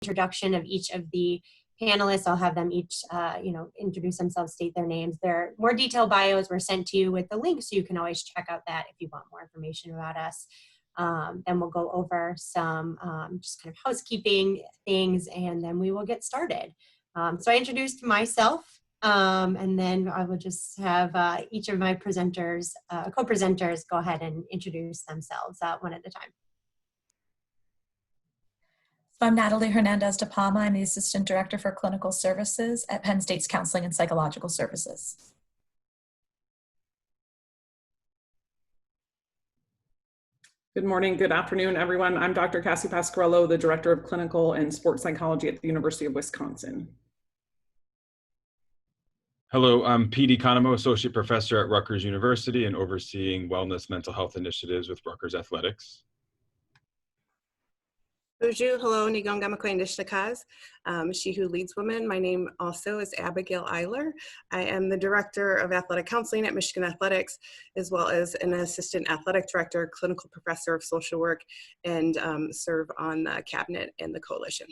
introduction of each of the panelists. I'll have them each, introduce themselves, state their names. Their more detailed bios were sent to you with the link, so you can always check out that if you want more information about us. Then we'll go over some just kind of housekeeping things, and then we will get started. So I introduced myself, and then I will just have each of my presenters, co-presenters, go ahead and introduce themselves one at a time. So I'm Natalie Hernandez DePalma. I'm the Assistant Director for Clinical Services at Penn State's Counseling and Psychological Services. Good morning, good afternoon, everyone. I'm Dr. Cassie Pasquariello, the Director of Clinical and Sports Psychology at the University of Wisconsin. Hello, I'm Ph.D. Economou, Associate Professor at Rutgers University and overseeing wellness mental health initiatives with Rutgers Athletics. Bonjour, hello, Nigonga Makwendishtakaz. She who leads women. My name also is Abigail Eiler. I am the Director of Athletic Counseling at Michigan Athletics, as well as an Assistant Athletic Director, Clinical Professor of Social Work, and serve on the Cabinet and the Coalition.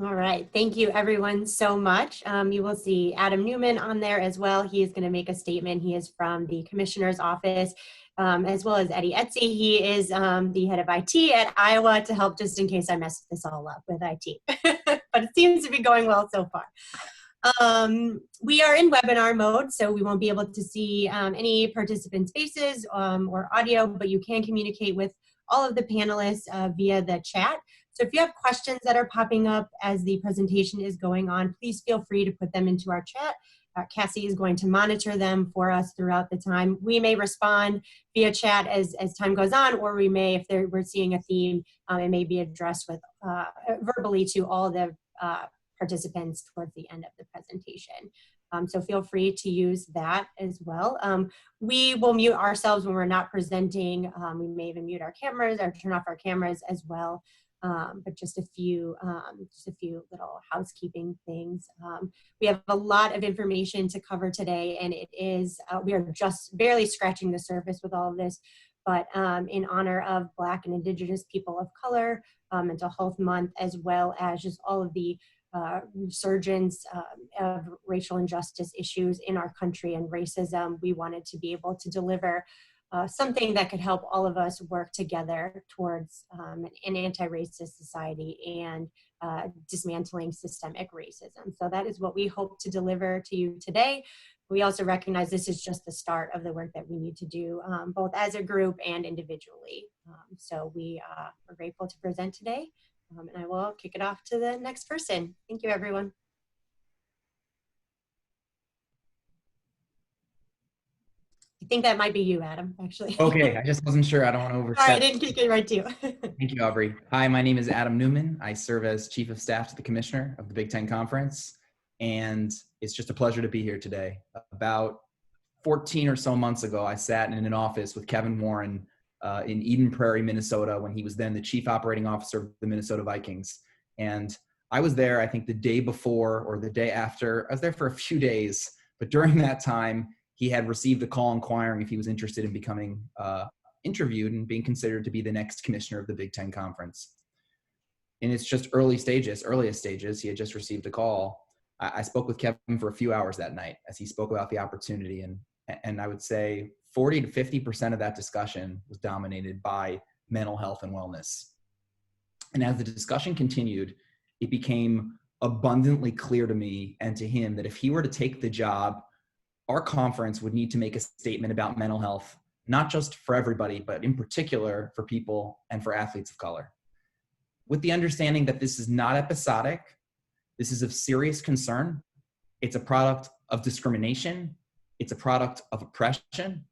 All right, thank you everyone so much. You will see Adam Newman on there as well. He is going to make a statement. He is from the Commissioner's Office, as well as Eddie Etsy. He is the head of IT at Iowa, to help just in case I mess this all up with IT. But it seems to be going well so far. We are in webinar mode, so we won't be able to see any participants' faces or audio, but you can communicate with all of the panelists via the chat. So if you have questions that are popping up as the presentation is going on, please feel free to put them into our chat. Cassie is going to monitor them for us throughout the time. We may respond via chat as time goes on, or we may, if we're seeing a theme, it may be addressed with verbally to all the participants towards the end of the presentation. So feel free to use that as well. We will mute ourselves when we're not presenting. We may even mute our cameras or turn off our cameras as well. But just a few little housekeeping things. We have a lot of information to cover today, and it is we are just barely scratching the surface with all of this. But in honor of Black and Indigenous people of color, Mental Health Month, as well as just all of the resurgence of racial injustice issues in our country and racism, we wanted to be able to deliver something that could help all of us work together towards an anti-racist society and dismantling systemic racism. So that is what we hope to deliver to you today. We also recognize this is just the start of the work that we need to do, both as a group and individually. So we are grateful to present today, and I will kick it off to the next person. Thank you, everyone. I think that might be you, Adam, actually. Okay, I just wasn't sure. I don't want to overstep. Sorry, I didn't kick it right to you. Thank you, Aubrey. Hi, my name is Adam Newman. I serve as Chief of Staff to the Commissioner of the Big Ten Conference, and it's just a pleasure to be here today. About 14 or so months ago, I sat in an office with Kevin Warren in Eden Prairie, Minnesota, when he was then the Chief Operating Officer of the Minnesota Vikings. And I was there, I think, the day before or the day after. I was there for a few days, but during that time, he had received a call inquiring if he was interested in becoming interviewed and being considered to be the next commissioner of the Big Ten Conference. In its just earliest stages, he had just received a call. I spoke with Kevin for a few hours that night as he spoke about the opportunity. And I would say 40 to 50% of that discussion was dominated by mental health and wellness. And as the discussion continued, it became abundantly clear to me and to him that if he were to take the job, our conference would need to make a statement about mental health, not just for everybody, but in particular for people and for athletes of color. With the understanding that this is not episodic, this is of serious concern. It's a product of discrimination. It's a product of oppression.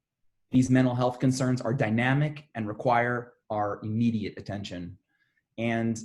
These mental health concerns are dynamic and require our immediate attention. And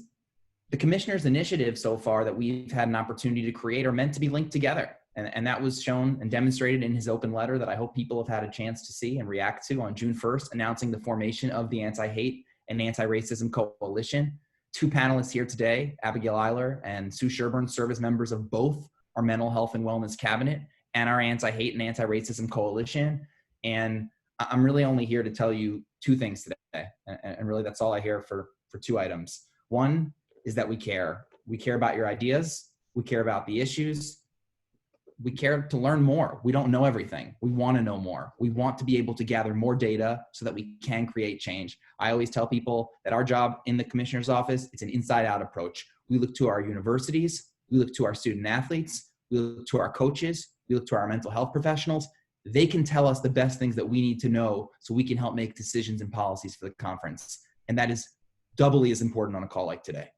the commissioner's initiatives so far that we've had an opportunity to create are meant to be linked together. And that was shown and demonstrated in his open letter that I hope people have had a chance to see and react to on June 1st, announcing the formation of the Anti-Hate and Anti-Racism Coalition. Two panelists here today, Abigail Eiler and Sue Sherburne, serve as members of both our Mental Health and Wellness Cabinet and our Anti-Hate and Anti-Racism Coalition. And I'm really only here to tell you two things today. And really that's all I hear for 2 items. One is that we care. We care about your ideas. We care about the issues. We care to learn more. We don't know everything. We want to know more. We want to be able to gather more data so that we can create change. I always tell people that our job in the commissioner's office, it's an inside out approach. We look to our universities, we look to our student athletes, we look to our coaches, we look to our mental health professionals. They can tell us the best things that we need to know so we can help make decisions and policies for the conference. And that is doubly as important on a call like today.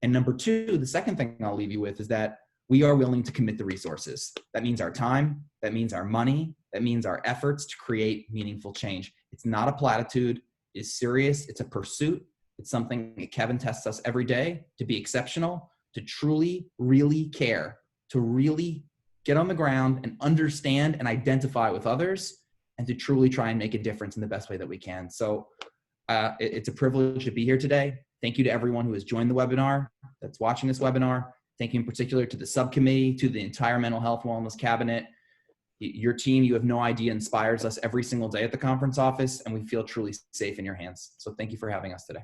And number 2, the second thing I'll leave you with is that we are willing to commit the resources. That means our time, that means our money, that means our efforts to create meaningful change. It's not a platitude, it's serious, it's a pursuit. It's something that Kevin tests us every day to be exceptional, to truly, really care, to really get on the ground and understand and identify with others, and to truly try and make a difference in the best way that we can. So it's a privilege to be here today. Thank you to everyone who has joined the webinar, that's watching this webinar. Thank you in particular to the subcommittee, to the entire mental health wellness cabinet. Your team, you have no idea, inspires us every single day at the conference office, and we feel truly safe in your hands. So thank you for having us today.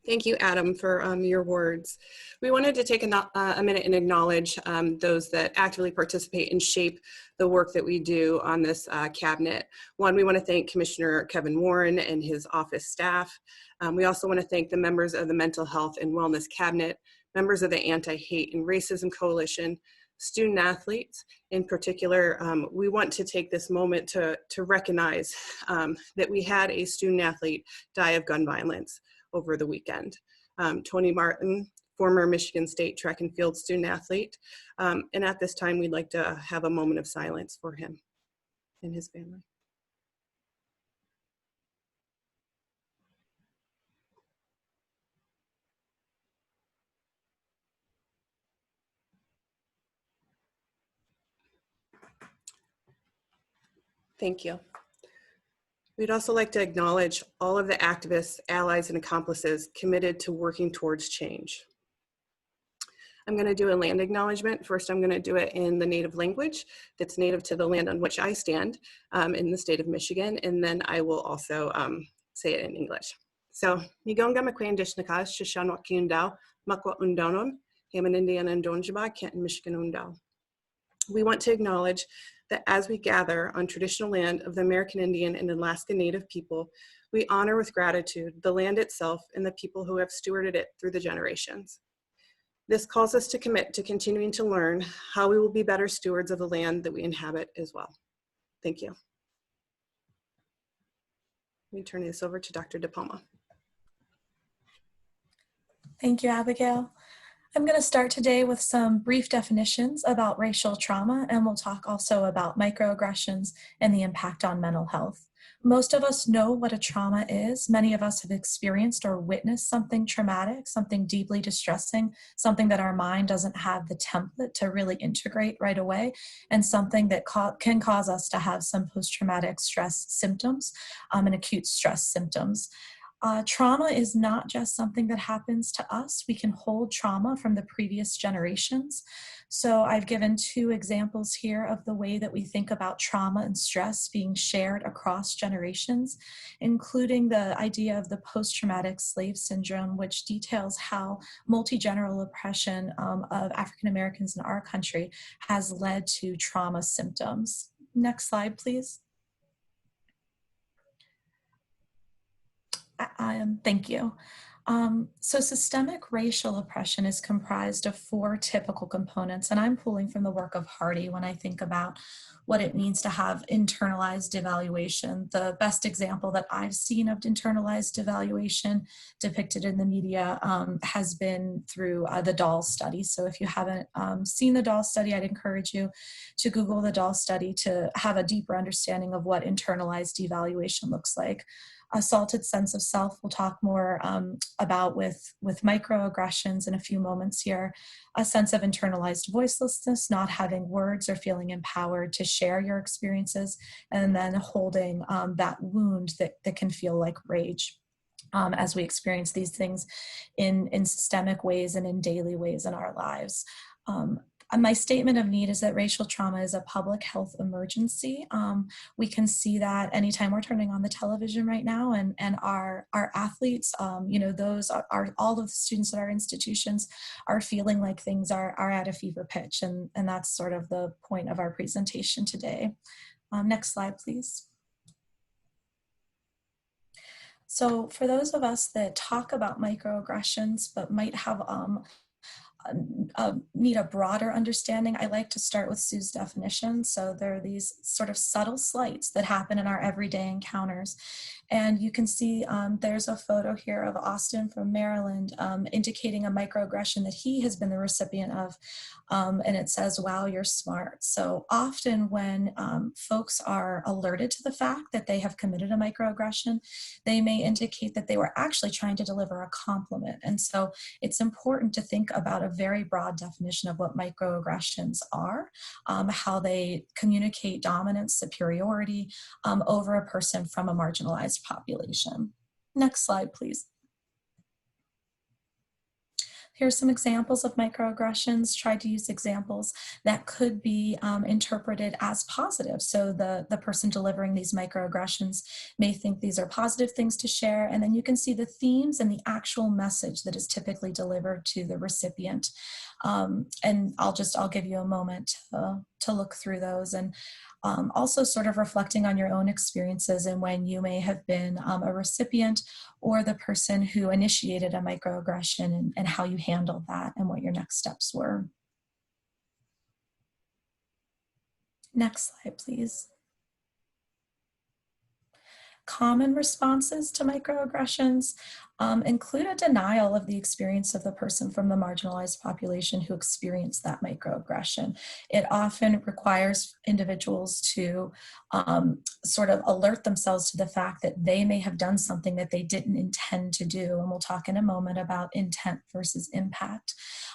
Thank you, Adam, for your words. We wanted to take a minute and acknowledge those that actively participate and shape the work that we do on this cabinet. One, we want to thank Commissioner Kevin Warren and his office staff. We also want to thank the members of the Mental Health and Wellness Cabinet, members of the Anti-Hate and Racism Coalition, student athletes. In particular, we want to take this moment to recognize that we had a student athlete die of gun violence over the weekend. Tony Martin, former Michigan State track and field student athlete. And at this time, we'd like to have a moment of silence for him and his family. Thank you. We'd also like to acknowledge all of the activists, allies, and accomplices committed to working towards change. I'm going to do a land acknowledgement. First, I'm going to do it in the native language that's native to the land on which I stand in the state of Michigan, and then I will also say it in English. So, Nigonga Makwendishnakas, Shishanwak Yundao, Makwa Undonom, Haman Indian and Donjaba, Kenton, Michigan Undao. We want to acknowledge that as we gather on traditional land of the American Indian and Alaska Native people, we honor with gratitude the land itself and the people who have stewarded it through the generations. This calls us to commit to continuing to learn how we will be better stewards of the land that we inhabit as well. Thank you. Let me turn this over to Dr. DePalma. Thank you, Abigail. I'm going to start today with some brief definitions about racial trauma, and we'll talk also about microaggressions and the impact on mental health. Most of us know what a trauma is. Many of us have experienced or witnessed something traumatic, something deeply distressing, something that our mind doesn't have the template to really integrate right away, and something that can cause us to have some post-traumatic stress symptoms and acute stress symptoms. Trauma is not just something that happens to us. We can hold trauma from the previous generations. So I've given 2 examples here of the way that we think about trauma and stress being shared across generations, including the idea of the post-traumatic slave syndrome, which details how multi-general oppression of African Americans in our country has led to trauma symptoms. Next slide, please. Thank you. So systemic racial oppression is comprised of 4 typical components, and I'm pulling from the work of Hardy when I think about what it means to have internalized devaluation. The best example that I've seen of internalized devaluation depicted in the media has been through the doll study. So if you haven't seen the doll study, I'd encourage you to Google the doll study to have a deeper understanding of what internalized devaluation looks like. Assaulted sense of self we'll talk more about with microaggressions in a few moments here. A sense of internalized voicelessness, not having words or feeling empowered to share your experiences, and then holding that wound that can feel like rage as we experience these things in systemic ways and in daily ways in our lives. My statement of need is that racial trauma is a public health emergency. We can see that anytime we're turning on the television right now, and our athletes, those are all of the students at our institutions are feeling like things are at a fever pitch, and that's sort of the point of our presentation today. Next slide, please. So for those of us that talk about microaggressions but might have need a broader understanding, I like to start with Sue's definition. So there are these sort of subtle slights that happen in our everyday encounters. And you can see there's a photo here of Austin from Maryland indicating a microaggression that he has been the recipient of. And it says, "Wow, you're smart." So often when folks are alerted to the fact that they have committed a microaggression, they may indicate that they were actually trying to deliver a compliment. And so it's important to think about a very broad definition of what microaggressions are, how they communicate dominance, superiority over a person from a marginalized population. Next slide, please. Here's some examples of microaggressions. Try to use examples that could be interpreted as positive. So the person delivering these microaggressions may think these are positive things to share, and then you can see the themes and the actual message that is typically delivered to the recipient. And I'll give you a moment to look through those, and also sort of reflecting on your own experiences and when you may have been a recipient or the person who initiated a microaggression, and how you handled that and what your next steps were. Next slide, please. Common responses to microaggressions include a denial of the experience of the person from the marginalized population who experienced that microaggression. It often requires individuals to sort of alert themselves to the fact that they may have done something that they didn't intend to do. And we'll talk in a moment about intent versus impact.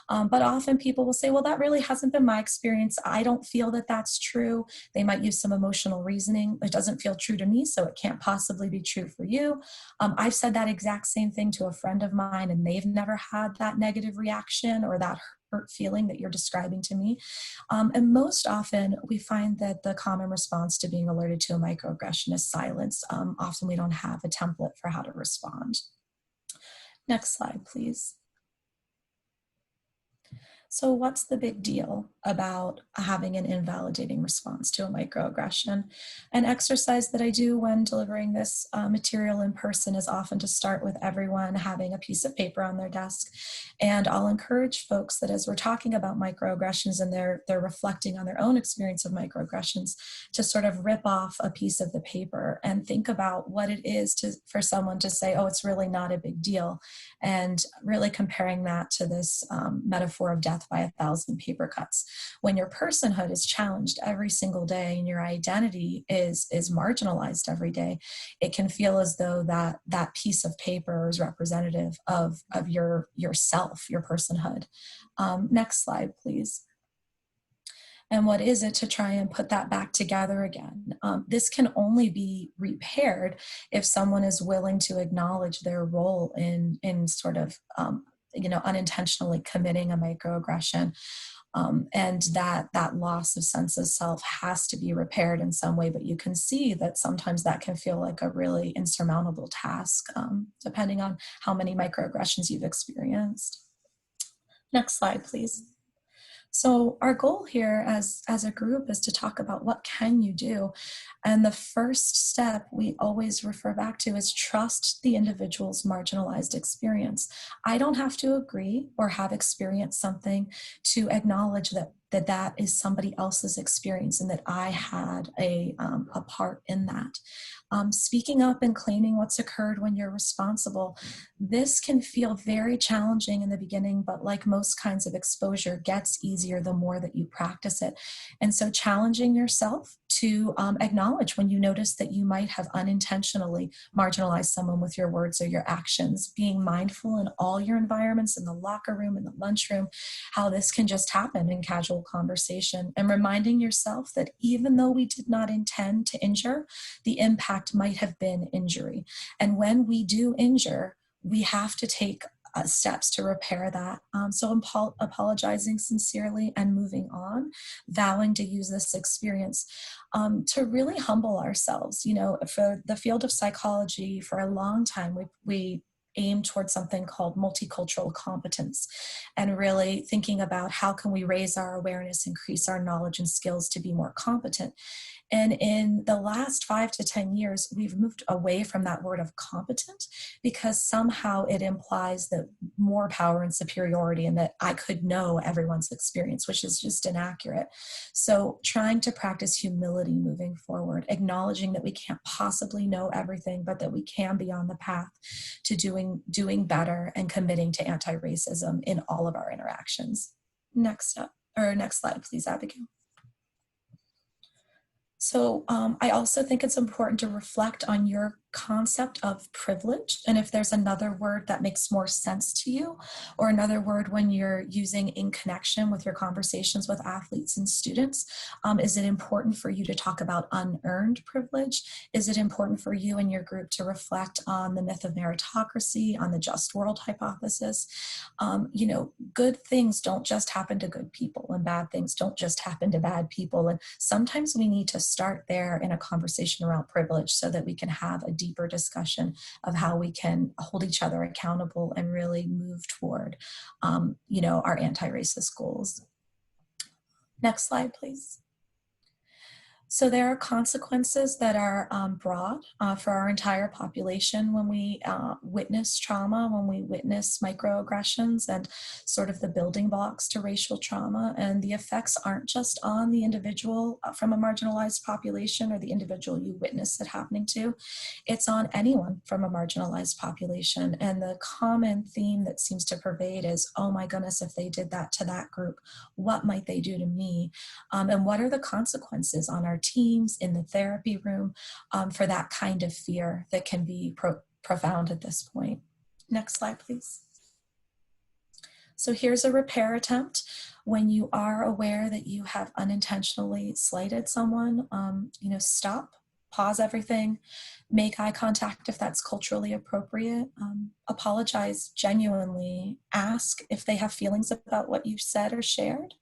But often people will say, well, that really hasn't been my experience. I don't feel that that's true. They might use some emotional reasoning. It doesn't feel true to me, so it can't possibly be true for you. I've said that exact same thing to a friend of mine, and they've never had that negative reaction or that hurt feeling that you're describing to me. And most often we find that the common response to being alerted to a microaggression is silence. Often we don't have a template for how to respond. Next slide, please. So what's the big deal about having an invalidating response to a microaggression? An exercise that I do when delivering this material in person is often to start with everyone having a piece of paper on their desk. And I'll encourage folks that as we're talking about microaggressions and they're reflecting on their own experience of microaggressions, to sort of rip off a piece of the paper and think about what it is for someone to say, oh, it's really not a big deal. And really comparing that to this metaphor of death by 1,000 paper cuts. When your personhood is challenged every single day and your identity is marginalized every day, it can feel as though that piece of paper is representative of yourself, your personhood. Next slide, please. And what is it to try and put that back together again? This can only be repaired if someone is willing to acknowledge their role in sort of unintentionally committing a microaggression, and that loss of sense of self has to be repaired in some way. But you can see that sometimes that can feel like a really insurmountable task, depending on how many microaggressions you've experienced. Next slide, please. So our goal here as a group is to talk about what can you do. And the first step we always refer back to is trust the individual's marginalized experience. I don't have to agree or have experienced something to acknowledge that is somebody else's experience and that I had a part in that. Speaking up and claiming what's occurred when you're responsible, this can feel very challenging in the beginning, but like most kinds of exposure, gets easier the more that you practice it. And so challenging yourself to acknowledge when you notice that you might have unintentionally marginalized someone with your words or your actions, being mindful in all your environments, in the locker room, in the lunchroom, how this can just happen in casual conversation, and reminding yourself that even though we did not intend to injure, the impact might have been injury. And when we do injure, we have to take steps to repair that. So apologizing sincerely and moving on, vowing to use this experience to really humble ourselves. You know, for the field of psychology, for a long time, we aim towards something called multicultural competence, and really thinking about how can we raise our awareness, increase our knowledge and skills to be more competent. And in the last 5 to 10 years, we've moved away from that word of competent, because somehow it implies that more power and superiority, and that I could know everyone's experience, which is just inaccurate. So trying to practice humility moving forward, acknowledging that we can't possibly know everything, but that we can be on the path to doing better, and committing to anti-racism in all of our interactions. Next slide, please, Abigail. So I also think it's important to reflect on your concept of privilege, and if there's another word that makes more sense to you, or another word when you're using in connection with your conversations with athletes and students. Is it important for you to talk about unearned privilege? Is it important for you and your group to reflect on the myth of meritocracy, on the just world hypothesis? You know, good things don't just happen to good people, and bad things don't just happen to bad people. And sometimes we need to start there in a conversation around privilege, so that we can have a deeper discussion of how we can hold each other accountable and really move toward, you know, our anti-racist goals. Next slide, please. So there are consequences that are broad for our entire population when we witness trauma, when we witness microaggressions, and sort of the building blocks to racial trauma. And the effects aren't just on the individual from a marginalized population, or the individual you witness it happening to. It's on anyone from a marginalized population. And the common theme that seems to pervade is, oh my goodness, if they did that to that group, what might they do to me? And what are the consequences on our teams, in the therapy room, for that kind of fear that can be profound at this point. Next slide, please. So here's a repair attempt. When you are aware that you have unintentionally slighted someone, you know, stop, pause everything, make eye contact if that's culturally appropriate, apologize genuinely, ask if they have feelings about what you said or shared,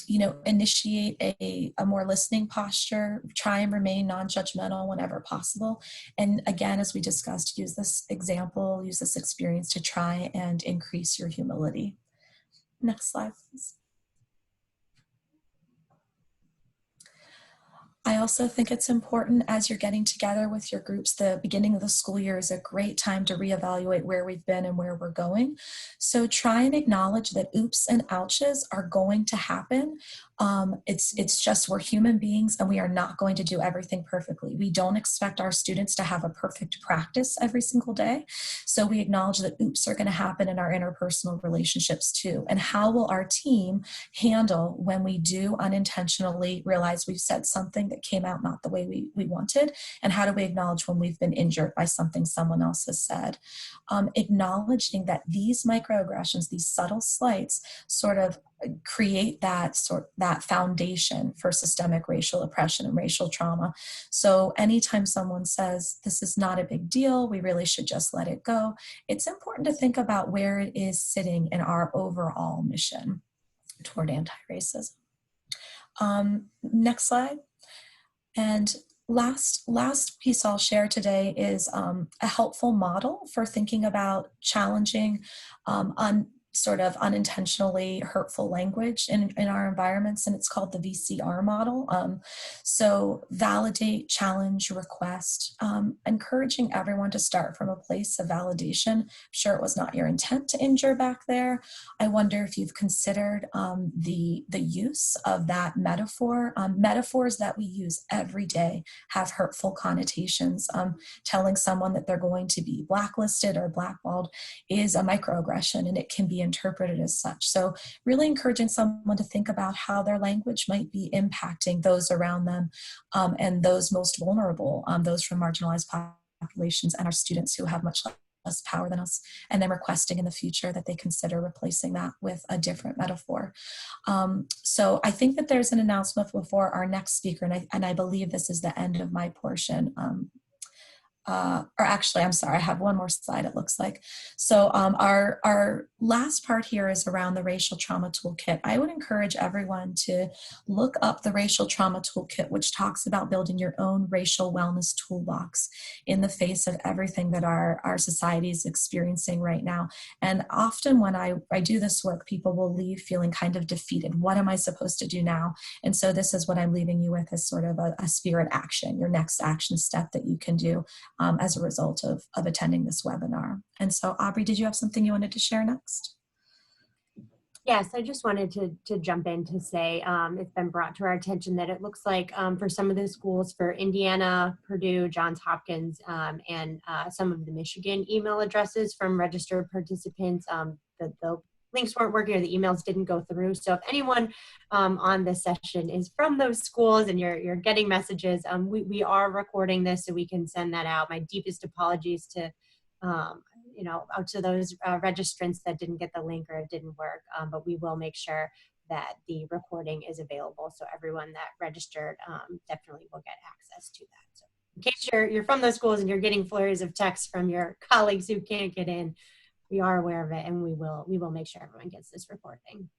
you know, initiate a more listening posture, try and remain non-judgmental whenever possible. And again, as we discussed, use this example, use this experience to try and increase your humility. Next slide, please. I also think it's important, as you're getting together with your groups, the beginning of the school year is a great time to reevaluate where we've been and where we're going. So try and acknowledge that oops and ouches are going to happen. It's just, we're human beings, and we are not going to do everything perfectly. We don't expect our students to have a perfect practice every single day. So we acknowledge that oops are going to happen in our interpersonal relationships too. And how will our team handle when we do unintentionally realize we've said something that came out not the way we wanted? And how do we acknowledge when we've been injured by something someone else has said? Acknowledging that these microaggressions, these subtle slights, sort of create that foundation for systemic racial oppression and racial trauma. So anytime someone says, this is not a big deal, we really should just let it go, it's important to think about where it is sitting in our overall mission toward anti-racism. Next slide. And last piece I'll share today is a helpful model for thinking about challenging sort of unintentionally hurtful language in our environments, and it's called the VCR model. So validate, challenge, request, encouraging everyone to start from a place of validation. I'm sure it was not your intent to injure back there. I wonder if you've considered the use of that metaphor. Metaphors that we use every day have hurtful connotations. Telling someone that they're going to be blacklisted or blackballed is a microaggression, and it can be interpreted as such. So really encouraging someone to think about how their language might be impacting those around them, and those most vulnerable, those from marginalized populations and our students who have much less power than us, and then requesting in the future that they consider replacing that with a different metaphor. So I think that there's an announcement before our next speaker, and I believe this is the end of my portion. or actually, I'm sorry, I have one more slide, it looks like. So our last part here is around the racial trauma toolkit. I would encourage everyone to look up the racial trauma toolkit, which talks about building your own racial wellness toolbox in the face of everything that our society is experiencing right now. And often when I do this work, people will leave feeling kind of defeated. What am I supposed to do now? And so this is what I'm leaving you with, as sort of a spirit action, your next action step that you can do as a result of attending this webinar. And so, Aubrey, did you have something you wanted to share next? Yes, I just wanted to jump in to say it's been brought to our attention that it looks like for some of the schools, for Indiana, Purdue, Johns Hopkins, and some of the Michigan email addresses from registered participants, the links weren't working or the emails didn't go through. So if anyone on this session is from those schools and you're getting messages, we are recording this so we can send that out. My deepest apologies to out to those registrants that didn't get the link or it didn't work, but we will make sure that the recording is available, so everyone that registered definitely will get access to that. So in case you're from those schools and you're getting flurries of texts from your colleagues who can't get in, we are aware of it, and we will make sure everyone gets this recording.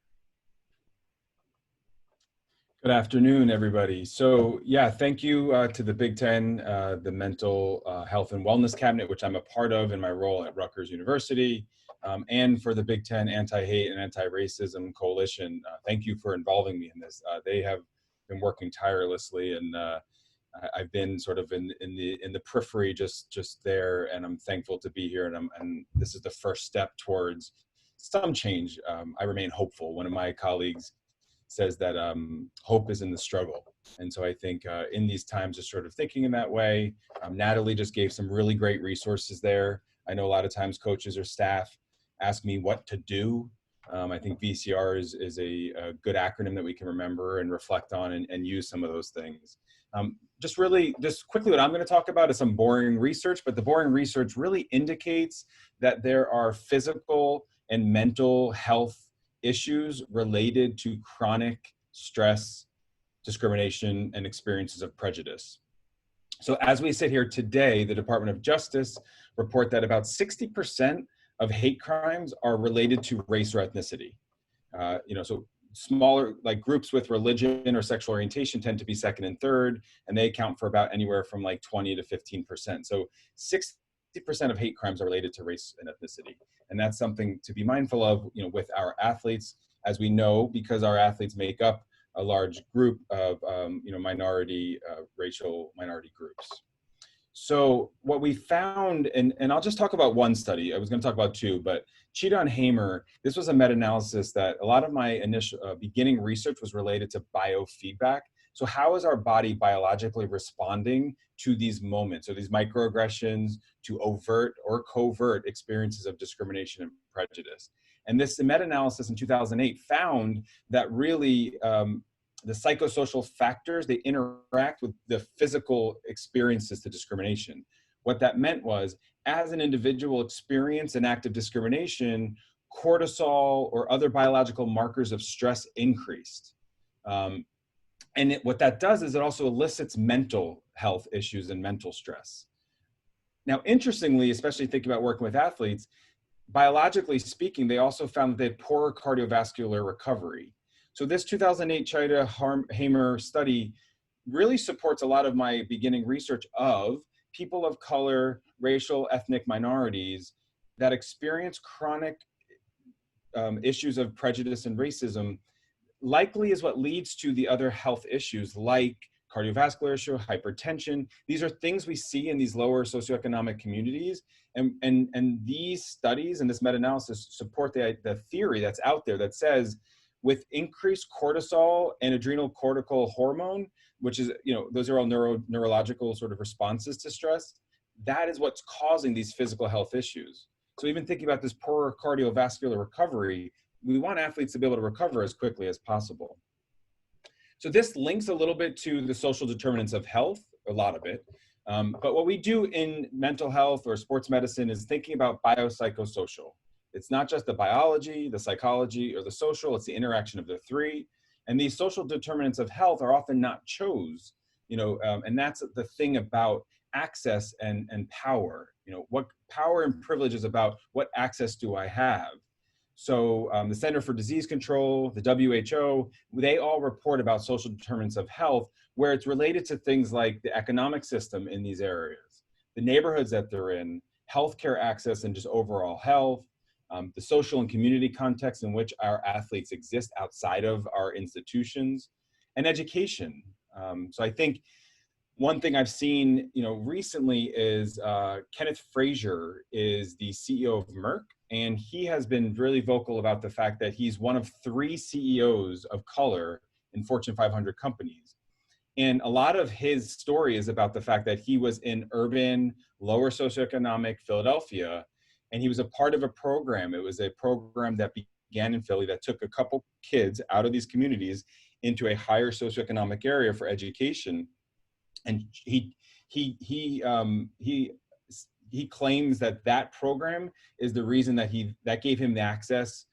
Good afternoon, everybody. So yeah, thank you to the Big Ten, the Mental Health and Wellness Cabinet, which I'm a part of in my role at Rutgers University, and for the Big Ten Anti-Hate and Anti-Racism Coalition. Thank you for involving me in this. They have been working tirelessly, and I've been sort of in the periphery, just there, and I'm thankful to be here. And this is the first step towards some change. I remain hopeful. One of my colleagues says that hope is in the struggle. And so I think in these times, just sort of thinking in that way. Natalie just gave some really great resources there. I know a lot of times coaches or staff ask me what to do. I think VCR is a good acronym that we can remember and reflect on and use some of those things. Just quickly, what I'm going to talk about is some boring research, but the boring research really indicates that there are physical and mental health issues related to chronic stress, discrimination, and experiences of prejudice. So as we sit here today, the Department of Justice report that about 60% of hate crimes are related to race or ethnicity. So smaller, like groups with religion or sexual orientation tend to be second and third, and they account for about anywhere from like 20 to 15%. So 60% of hate crimes are related to race and ethnicity. And that's something to be mindful of, with our athletes, as we know, because our athletes make up a large group of, racial minority groups. So what we found, and I'll just talk about one study. I was going to talk about two, but Cheetah and Hamer, this was a meta-analysis that a lot of my initial beginning research was related to biofeedback. So how is our body biologically responding to these moments, or these microaggressions, to overt or covert experiences of discrimination and prejudice? And this meta-analysis in 2008 found that really the psychosocial factors, they interact with the physical experiences to discrimination. What that meant was, as an individual experienced an act of discrimination, cortisol or other biological markers of stress increased. What that does is it also elicits mental health issues and mental stress. Now, interestingly, especially thinking about working with athletes, biologically speaking, they also found that they had poorer cardiovascular recovery. So this 2008 Cheetah-Hamer study really supports a lot of my beginning research of people of color, racial, ethnic minorities that experience chronic issues of prejudice and racism, likely is what leads to the other health issues like cardiovascular issue, hypertension. These are things we see in these lower socioeconomic communities. And these studies and this meta-analysis support the theory that's out there that says with increased cortisol and adrenal cortical hormone, which is, those are all neurological sort of responses to stress, that is what's causing these physical health issues. So even thinking about this poorer cardiovascular recovery, we want athletes to be able to recover as quickly as possible. So this links a little bit to the social determinants of health, a lot of it. But what we do in mental health or sports medicine is thinking about biopsychosocial. It's not just the biology, the psychology, or the social, it's the interaction of the three. And these social determinants of health are often not chose, and that's the thing about access and power. You know, what power and privilege is about what access do I have? So the Center for Disease Control, the WHO, they all report about social determinants of health where it's related to things like the economic system in these areas, the neighborhoods that they're in, healthcare access and just overall health, the social and community context in which our athletes exist outside of our institutions, and education. So I think one thing I've seen, you know, recently is Kenneth Frazier is the CEO of Merck, and he has been really vocal about the fact that he's one of 3 CEOs of color in Fortune 500 companies. And a lot of his story is about the fact that he was in urban, lower socioeconomic Philadelphia, and he was a part of a program. It was a program that began in Philly that took a couple kids out of these communities into a higher socioeconomic area for education. And he claims that that program is the reason that gave him the access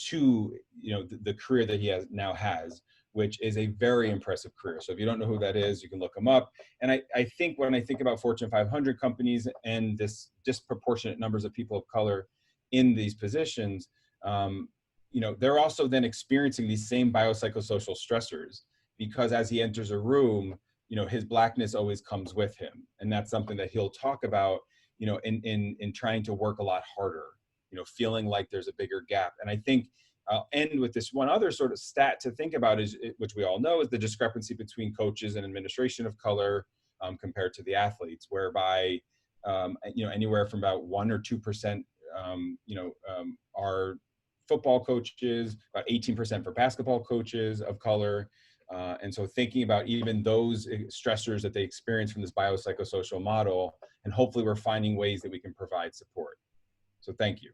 to, you know, the career that he has, which is a very impressive career. So if you don't know who that is, you can look him up. And I think when I think about Fortune 500 companies and this disproportionate numbers of people of color in these positions, you know, they're also then experiencing these same biopsychosocial stressors, because as he enters a room, you know, his Blackness always comes with him. And that's something that he'll talk about, you know, in trying to work a lot harder, you know, feeling like there's a bigger gap. And I think I'll end with this one other sort of stat to think about, which we all know, is the discrepancy between coaches and administration of color compared to the athletes, whereby, you know, anywhere from about 1 or 2%, you know, are football coaches, about 18% for basketball coaches of color. And so thinking about even those stressors that they experience from this biopsychosocial model, and hopefully we're finding ways that we can provide support. So thank you.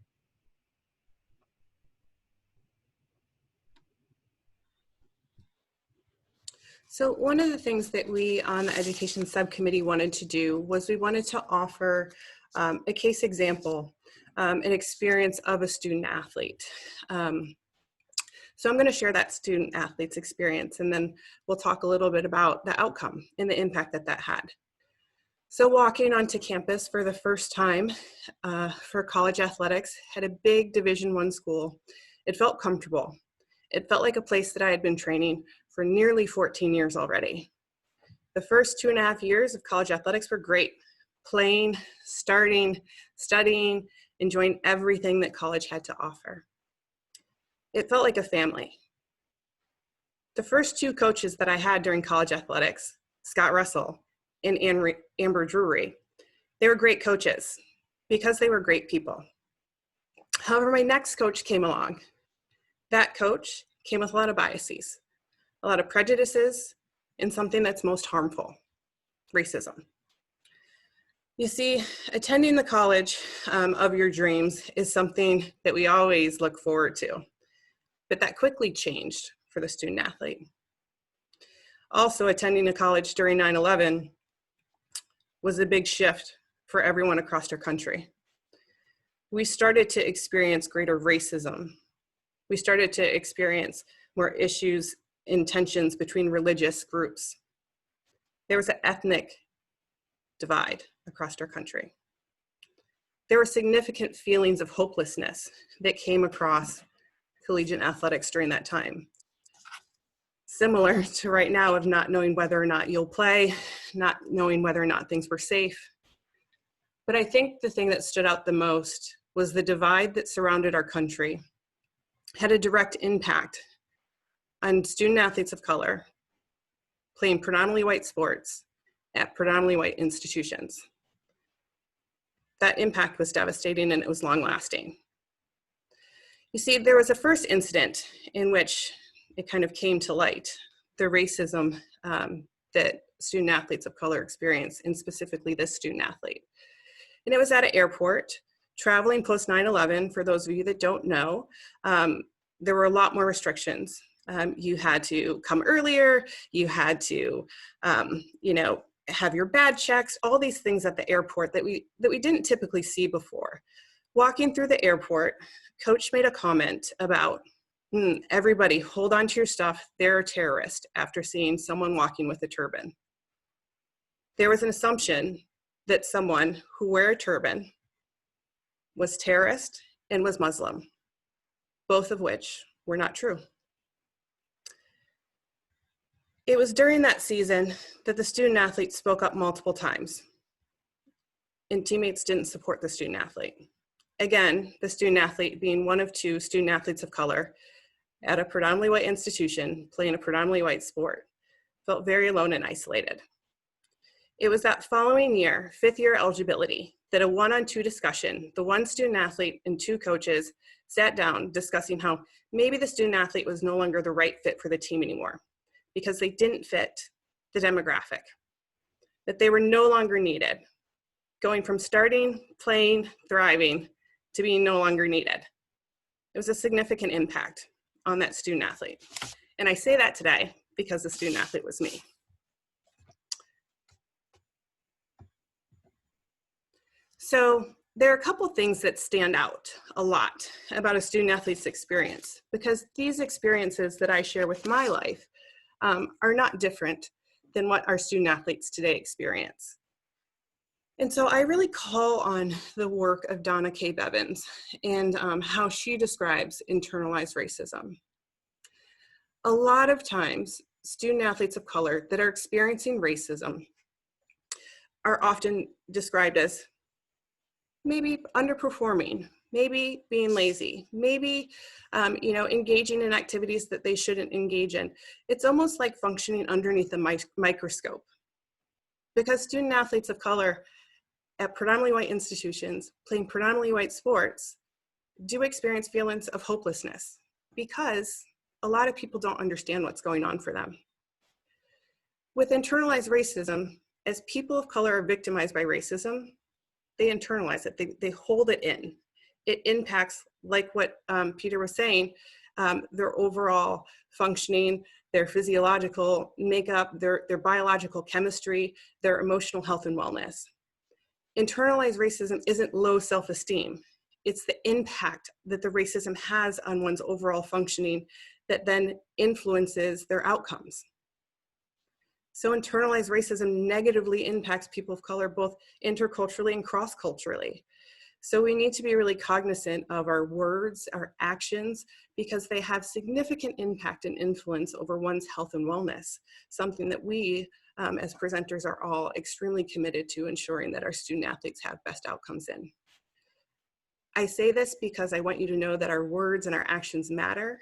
So one of the things that we on the education subcommittee wanted to do was we wanted to offer a case example, an experience of a student athlete. So I'm going to share that student athlete's experience, and then we'll talk a little bit about the outcome and the impact that that had. So walking onto campus for the first time for college athletics at a big Division I school, it felt comfortable. It felt like a place that I had been training for nearly 14 years already. The first 2.5 years of college athletics were great. Playing, starting, studying, enjoying everything that college had to offer. It felt like a family. The first 2 coaches that I had during college athletics, Scott Russell and Amber Drury, they were great coaches because they were great people. However, my next coach came along. That coach came with a lot of biases, a lot of prejudices, and something that's most harmful, racism. You see, attending the college of your dreams is something that we always look forward to, but that quickly changed for the student athlete. Also, attending a college during 9/11 was a big shift for everyone across our country. We started to experience greater racism. We started to experience more issues and tensions between religious groups. There was an ethnic divide across our country. There were significant feelings of hopelessness that came across collegiate athletics during that time. Similar to right now of not knowing whether or not you'll play, not knowing whether or not things were safe. But I think the thing that stood out the most was the divide that surrounded our country had a direct impact on student athletes of color playing predominantly white sports at predominantly white institutions. That impact was devastating and it was long lasting. You see, there was a first incident in which it kind of came to light, the racism that student athletes of color experience, and specifically this student athlete. And it was at an airport, traveling post 9/11. For those of you that don't know, there were a lot more restrictions. You had to come earlier, you had to, you know, have your badge checks, all these things at the airport that we didn't typically see before. Walking through the airport, coach made a comment about, everybody hold on to your stuff, they're a terrorist, after seeing someone walking with a turban. There was an assumption that someone who wear a turban was terrorist and was Muslim, both of which were not true. It was during that season that the student athlete spoke up multiple times, and teammates didn't support the student athlete. Again, the student athlete being one of two student athletes of color at a predominantly white institution playing a predominantly white sport, felt very alone and isolated. It was that following year, 5th year eligibility, that a 1-on-2 discussion, the one student athlete and 2 coaches sat down discussing how maybe the student athlete was no longer the right fit for the team anymore because they didn't fit the demographic, that they were no longer needed, going from starting, playing, thriving, to being no longer needed. It was a significant impact on that student athlete. And I say that today because the student athlete was me. So there are a couple things that stand out a lot about a student athlete's experience, because these experiences that I share with my life are not different than what our student athletes today experience. And so I really call on the work of Donna K. Bevins and how she describes internalized racism. A lot of times, student athletes of color that are experiencing racism are often described as maybe underperforming, maybe being lazy, maybe engaging in activities that they shouldn't engage in. It's almost like functioning underneath a microscope, because student athletes of color at predominantly white institutions playing predominantly white sports do experience feelings of hopelessness because a lot of people don't understand what's going on for them. With internalized racism, as people of color are victimized by racism, they internalize it, they hold it in. It impacts, like what Peter was saying, their overall functioning, their physiological makeup, their biological chemistry, their emotional health and wellness. Internalized racism isn't low self-esteem. It's the impact that the racism has on one's overall functioning that then influences their outcomes. So internalized racism negatively impacts people of color, both interculturally and cross-culturally. So we need to be really cognizant of our words, our actions, because they have significant impact and influence over one's health and wellness, something that we as presenters are all extremely committed to ensuring that our student athletes have best outcomes in. I say this because I want you to know that our words and our actions matter.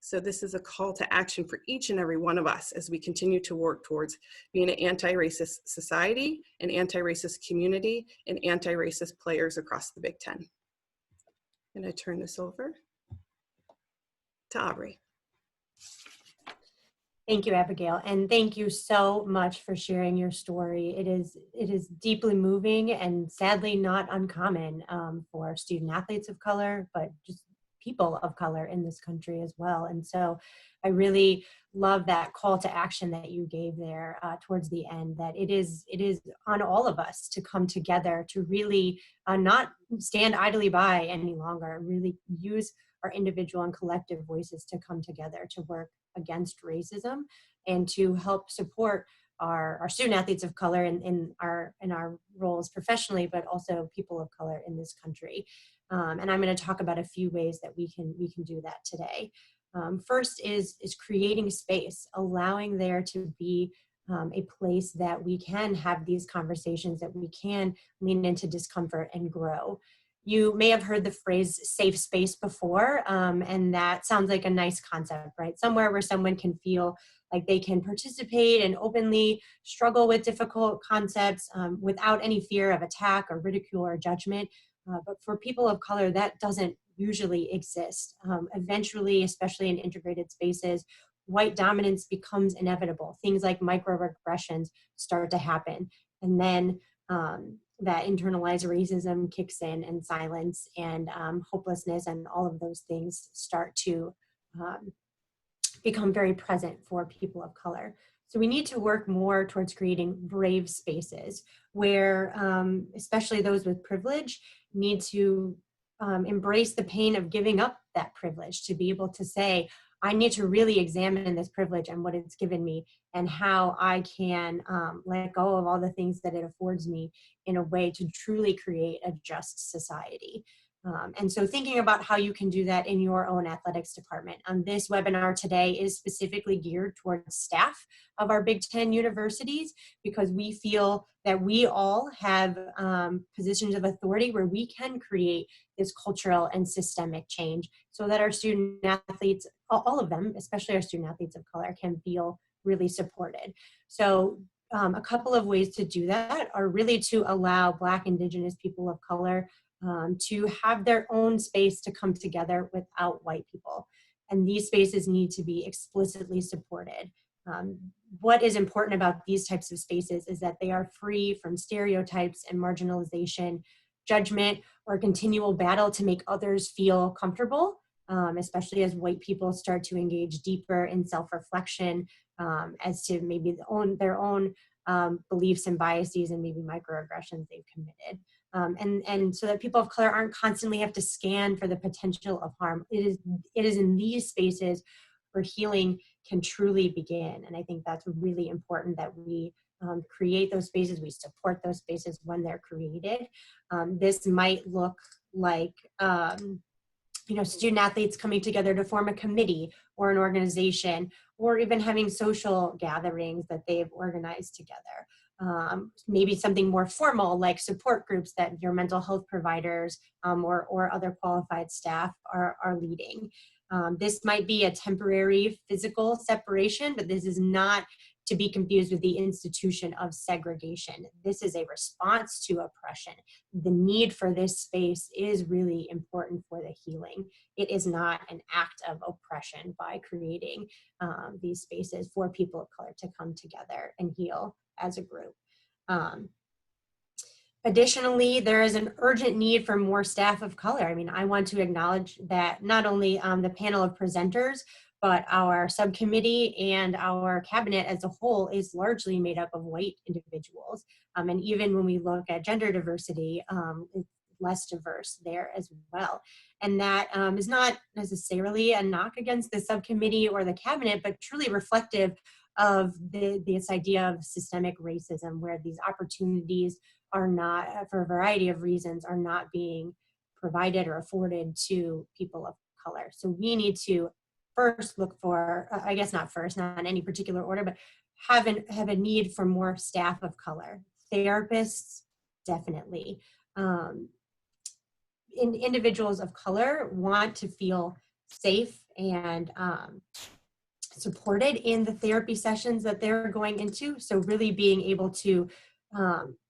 So this is a call to action for each and every one of us as we continue to work towards being an anti-racist society, an anti-racist community, and anti-racist players across the Big Ten. I'm going to turn this over to Aubrey. Thank you, Abigail, and thank you so much for sharing your story. It is deeply moving and sadly not uncommon for student athletes of color, but just people of color in this country as well. And so I really love that call to action that you gave there towards the end, that it is on all of us to come together to really not stand idly by any longer, really use our individual and collective voices to come together to work against racism and to help support our student athletes of color in our roles professionally, but also people of color in this country. And I'm going to talk about a few ways that we can do that today. First is creating space, allowing there to be a place that we can have these conversations, that we can lean into discomfort and grow. You may have heard the phrase safe space before, and that sounds like a nice concept, right? Somewhere where someone can feel like they can participate and openly struggle with difficult concepts without any fear of attack or ridicule or judgment. But for people of color, that doesn't usually exist. Eventually, especially in integrated spaces, white dominance becomes inevitable. Things like microaggressions start to happen. And then that internalized racism kicks in, and silence and hopelessness and all of those things start to become very present for people of color. So we need to work more towards creating brave spaces where especially those with privilege need to embrace the pain of giving up that privilege, to be able to say, I need to really examine this privilege and what it's given me and how I can let go of all the things that it affords me in a way to truly create a just society. And so thinking about how you can do that in your own athletics department. This webinar today is specifically geared towards staff of our Big Ten universities, because we feel that we all have positions of authority where we can create this cultural and systemic change so that our student athletes, all of them, especially our student athletes of color, can feel really supported. So a couple of ways to do that are really to allow Black, Indigenous people of color to have their own space to come together without white people. And these spaces need to be explicitly supported. What is important about these types of spaces is that they are free from stereotypes and marginalization, judgment, or continual battle to make others feel comfortable, especially as white people start to engage deeper in self-reflection as to maybe their own beliefs and biases and maybe microaggressions they've committed. And so that people of color aren't constantly have to scan for the potential of harm. It is in these spaces where healing can truly begin. And I think that's really important that we create those spaces, we support those spaces when they're created. This might look like, student athletes coming together to form a committee or an organization, or even having social gatherings that they've organized together. Maybe something more formal like support groups that your mental health providers or other qualified staff are leading. This might be a temporary physical separation, but this is not to be confused with the institution of segregation. This is a response to oppression. The need for this space is really important for the healing. It is not an act of oppression by creating these spaces for people of color to come together and heal as a group. Additionally, there is an urgent need for more staff of color. I mean, I want to acknowledge that not only the panel of presenters, but our subcommittee and our cabinet as a whole is largely made up of white individuals. And even when we look at gender diversity, it's less diverse there as well. And that is not necessarily a knock against the subcommittee or the cabinet, but truly reflective of this idea of systemic racism, where these opportunities are not, for a variety of reasons, are not being provided or afforded to people of color. So we need to first look for, I guess not first, not in any particular order, but have a need for more staff of color. Therapists, definitely. Individuals of color want to feel safe and supported in the therapy sessions that they're going into. So really being able to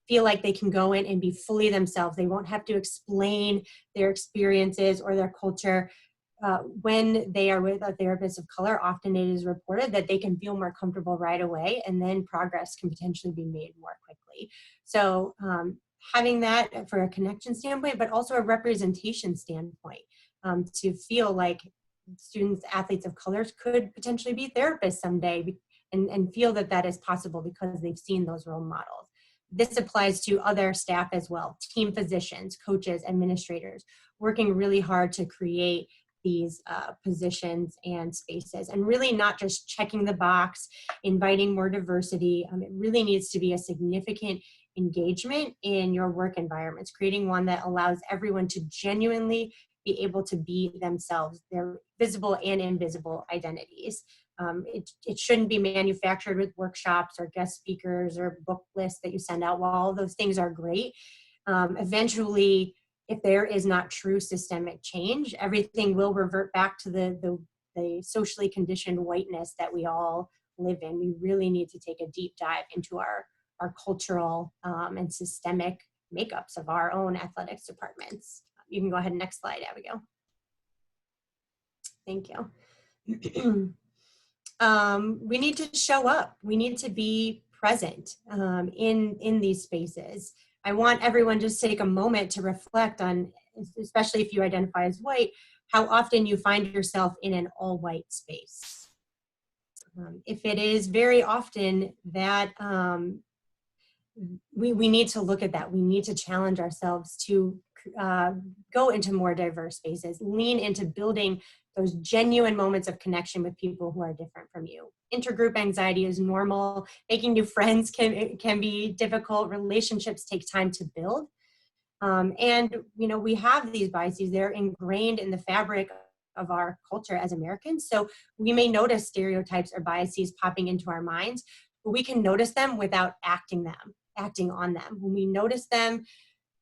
feel like they can go in and be fully themselves. They won't have to explain their experiences or their culture. When they are with a therapist of color, often it is reported that they can feel more comfortable right away, and then progress can potentially be made more quickly. So having that for a connection standpoint, but also a representation standpoint, to feel like students, athletes of colors could potentially be therapists someday, and feel that that is possible because they've seen those role models. This applies to other staff as well, team physicians, coaches, administrators, working really hard to create these positions and spaces, and really not just checking the box, inviting more diversity. It really needs to be a significant engagement in your work environments, creating one that allows everyone to genuinely be able to be themselves, their visible and invisible identities. It shouldn't be manufactured with workshops or guest speakers or book lists that you send out. While all those things are great, eventually, if there is not true systemic change, everything will revert back to the socially conditioned whiteness that we all live in. We really need to take a deep dive into our cultural and systemic makeups of our own athletics departments. You can go ahead and next slide, Abigail. Thank you. We need to show up. We need to be present in these spaces. I want everyone just to take a moment to reflect on, especially if you identify as white, how often you find yourself in an all-white space. If it is very often, that we need to look at that. We need to challenge ourselves to go into more diverse spaces, lean into building those genuine moments of connection with people who are different from you. Intergroup anxiety is normal. Making new friends can be difficult. Relationships take time to build. And, we have these biases. They're ingrained in the fabric of our culture as Americans. So we may notice stereotypes or biases popping into our minds, but we can notice them without acting on them. When we notice them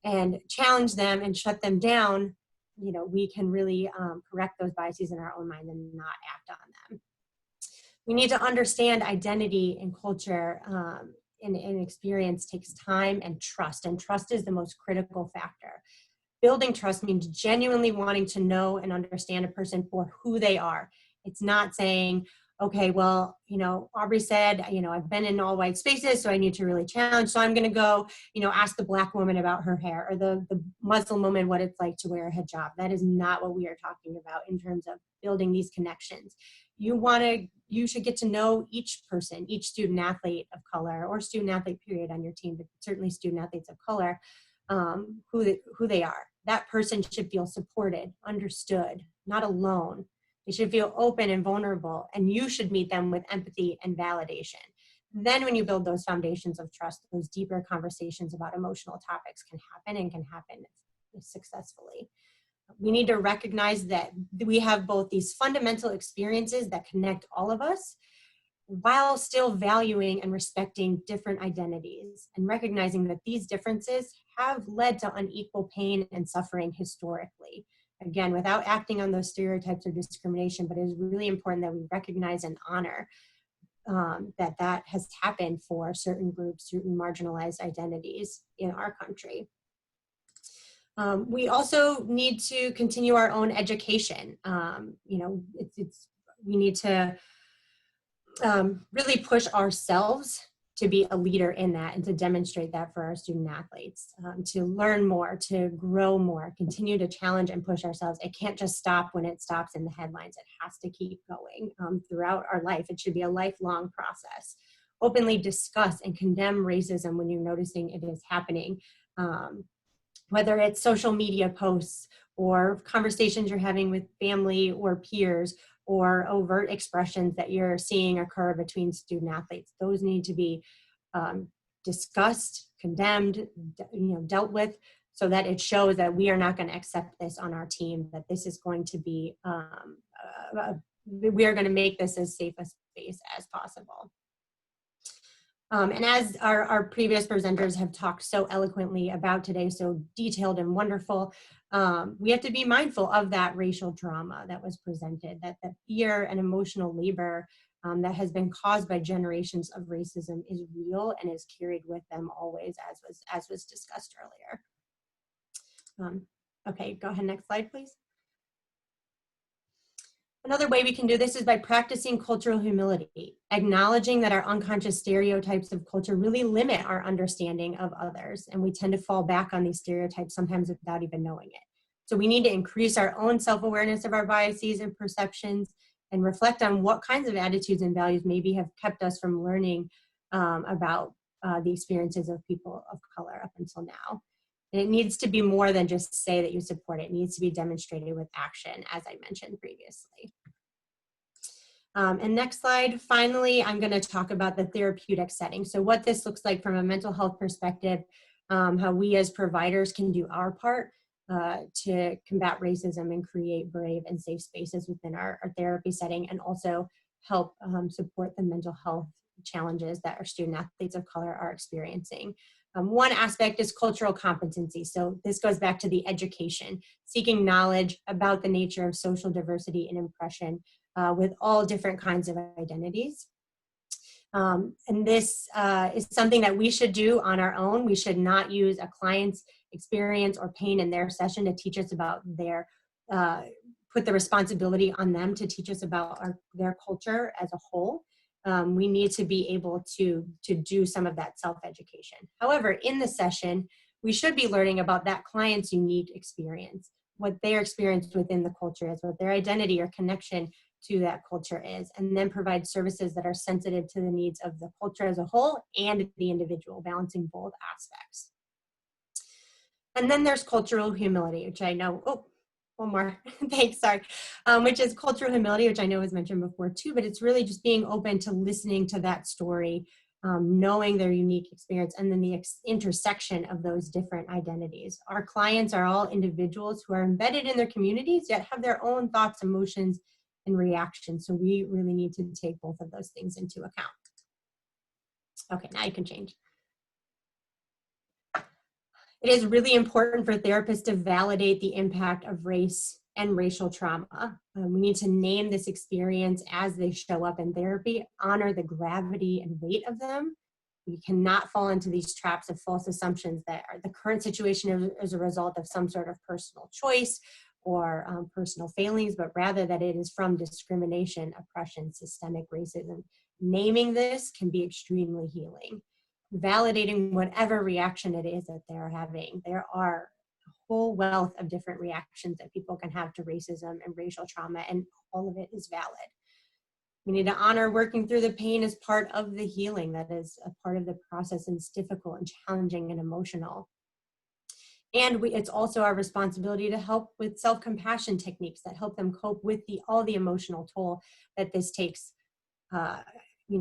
and challenge them and shut them down, we can really correct those biases in our own mind and not act on them. We need to understand identity and culture and experience takes time and trust is the most critical factor. Building trust means genuinely wanting to know and understand a person for who they are. It's not saying, okay, well, Aubrey said, I've been in all white spaces, so I need to really challenge. So I'm going to go, ask the Black woman about her hair, or the Muslim woman what it's like to wear a hijab. That is not what we are talking about in terms of building these connections. You should get to know each person, each student athlete of color, or student athlete period on your team, but certainly student athletes of color, who they are. That person should feel supported, understood, not alone. They should feel open and vulnerable, and you should meet them with empathy and validation. Then when you build those foundations of trust, those deeper conversations about emotional topics can happen successfully. We need to recognize that we have both these fundamental experiences that connect all of us, while still valuing and respecting different identities, and recognizing that these differences have led to unequal pain and suffering historically. Again, without acting on those stereotypes or discrimination, but it is really important that we recognize and honor that has happened for certain groups, certain marginalized identities in our country. We also need to continue our own education. We need to really push ourselves to be a leader in that and to demonstrate that for our student athletes, to learn more, to grow more, continue to challenge and push ourselves. It can't just stop when it stops in the headlines. It has to keep going throughout our life. It should be a lifelong process. Openly discuss and condemn racism when you're noticing it is happening, whether it's social media posts or conversations you're having with family or peers, or overt expressions that you're seeing occur between student athletes. Those need to be discussed, condemned, dealt with, so that it shows that we are not going to accept this on our team, that this is going to be, we are going to make this as safe a space as possible. And as our previous presenters have talked so eloquently about today, so detailed and wonderful, we have to be mindful of that racial trauma that was presented, that fear and emotional labor that has been caused by generations of racism is real and is carried with them always, as was discussed earlier. Okay, go ahead, next slide, please. Another way we can do this is by practicing cultural humility, acknowledging that our unconscious stereotypes of culture really limit our understanding of others, and we tend to fall back on these stereotypes sometimes without even knowing it. So we need to increase our own self-awareness of our biases and perceptions, and reflect on what kinds of attitudes and values maybe have kept us from learning about the experiences of people of color up until now. And it needs to be more than just say that you support it. It needs to be demonstrated with action, as I mentioned previously. And next slide, finally, I'm going to talk about the therapeutic setting. So what this looks like from a mental health perspective, how we as providers can do our part to combat racism and create brave and safe spaces within our therapy setting, and also help support the mental health challenges that our student athletes of color are experiencing. One aspect is cultural competency. So this goes back to the education, seeking knowledge about the nature of social diversity and oppression with all different kinds of identities. And this is something that we should do on our own. We should not use a client's experience or pain in their session to teach us about their, put the responsibility on them to teach us about their culture as a whole. We need to be able to do some of that self-education. However, in the session, we should be learning about that client's unique experience, what their experience within the culture is, what their identity or connection to that culture is, and then provide services that are sensitive to the needs of the culture as a whole and the individual, balancing both aspects. And then there's cultural humility, which I know, oh, one more, thanks, sorry, which is cultural humility, which I know was mentioned before too, but it's really just being open to listening to that story, knowing their unique experience, and then the intersection of those different identities. Our clients are all individuals who are embedded in their communities, yet have their own thoughts, emotions, and reactions. So we really need to take both of those things into account. Okay, now you can change. It is really important for therapists to validate the impact of race and racial trauma. We need to name this experience as they show up in therapy, honor the gravity and weight of them. We cannot fall into these traps of false assumptions that the current situation is a result of some sort of personal choice or personal failings, but rather that it is from discrimination, oppression, systemic racism. Naming this can be extremely healing. Validating whatever reaction it is that they're having. There are a whole wealth of different reactions that people can have to racism and racial trauma, and all of it is valid. We need to honor working through the pain as part of the healing. That is a part of the process, and it's difficult and challenging and emotional. And it's also our responsibility to help with self-compassion techniques that help them cope with all the emotional toll that this takes,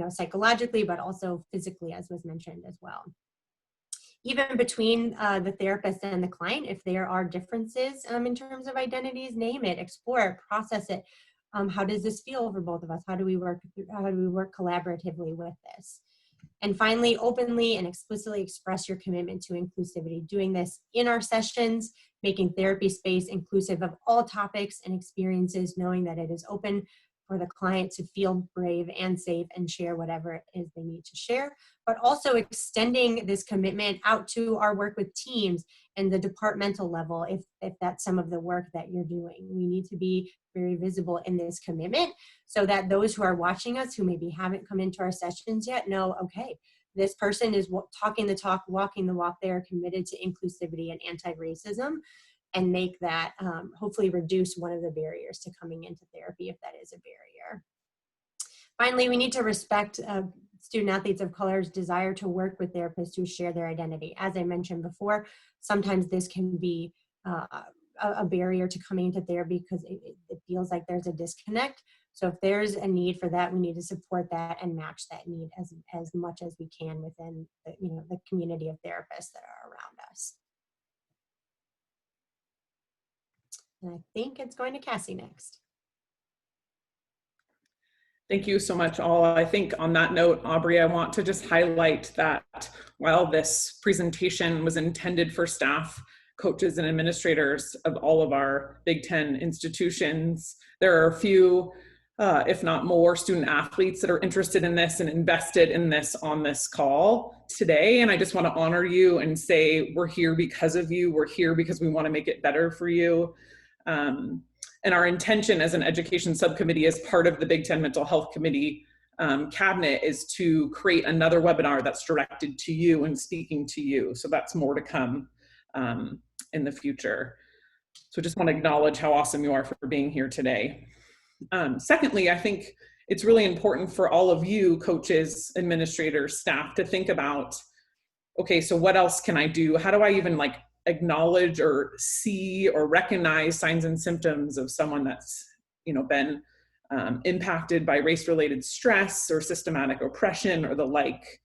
psychologically, but also physically, as was mentioned as well. Even between the therapist and the client, if there are differences in terms of identities, name it, explore it, process it. How does this feel for both of us? How do we work collaboratively with this? And finally, openly and explicitly express your commitment to inclusivity. Doing this in our sessions, making therapy space inclusive of all topics and experiences, knowing that it is open for the client to feel brave and safe and share whatever it is they need to share, but also extending this commitment out to our work with teams and the departmental level, if that's some of the work that you're doing. We need to be very visible in this commitment so that those who are watching us, who maybe haven't come into our sessions yet, know, okay, this person is talking the talk, walking the walk. They are committed to inclusivity and anti-racism, and make that, hopefully reduce one of the barriers to coming into therapy if that is a barrier. Finally, we need to respect student athletes of color's desire to work with therapists who share their identity. As I mentioned before, sometimes this can be a barrier to coming into therapy because it feels like there's a disconnect. So if there's a need for that, we need to support that and match that need as much as we can within the community of therapists that are around us. And I think it's going to Cassie next. Thank you so much, all. I think on that note, Aubrey, I want to just highlight that while this presentation was intended for staff, coaches, and administrators of all of our Big Ten institutions, there are a few, if not more, student athletes that are interested in this and invested in this on this call today. And I just want to honor you and say, we're here because of you. We're here because we want to make it better for you. And our intention as an education subcommittee, as part of the Big Ten Mental Health Committee cabinet, is to create another webinar that's directed to you and speaking to you. So that's more to come in the future. So just want to acknowledge how awesome you are for being here today. Secondly, I think it's really important for all of you, coaches, administrators, staff, to think about, okay, so what else can I do? How do I even acknowledge or see or recognize signs and symptoms of someone that's been impacted by race-related stress or systematic oppression or the like.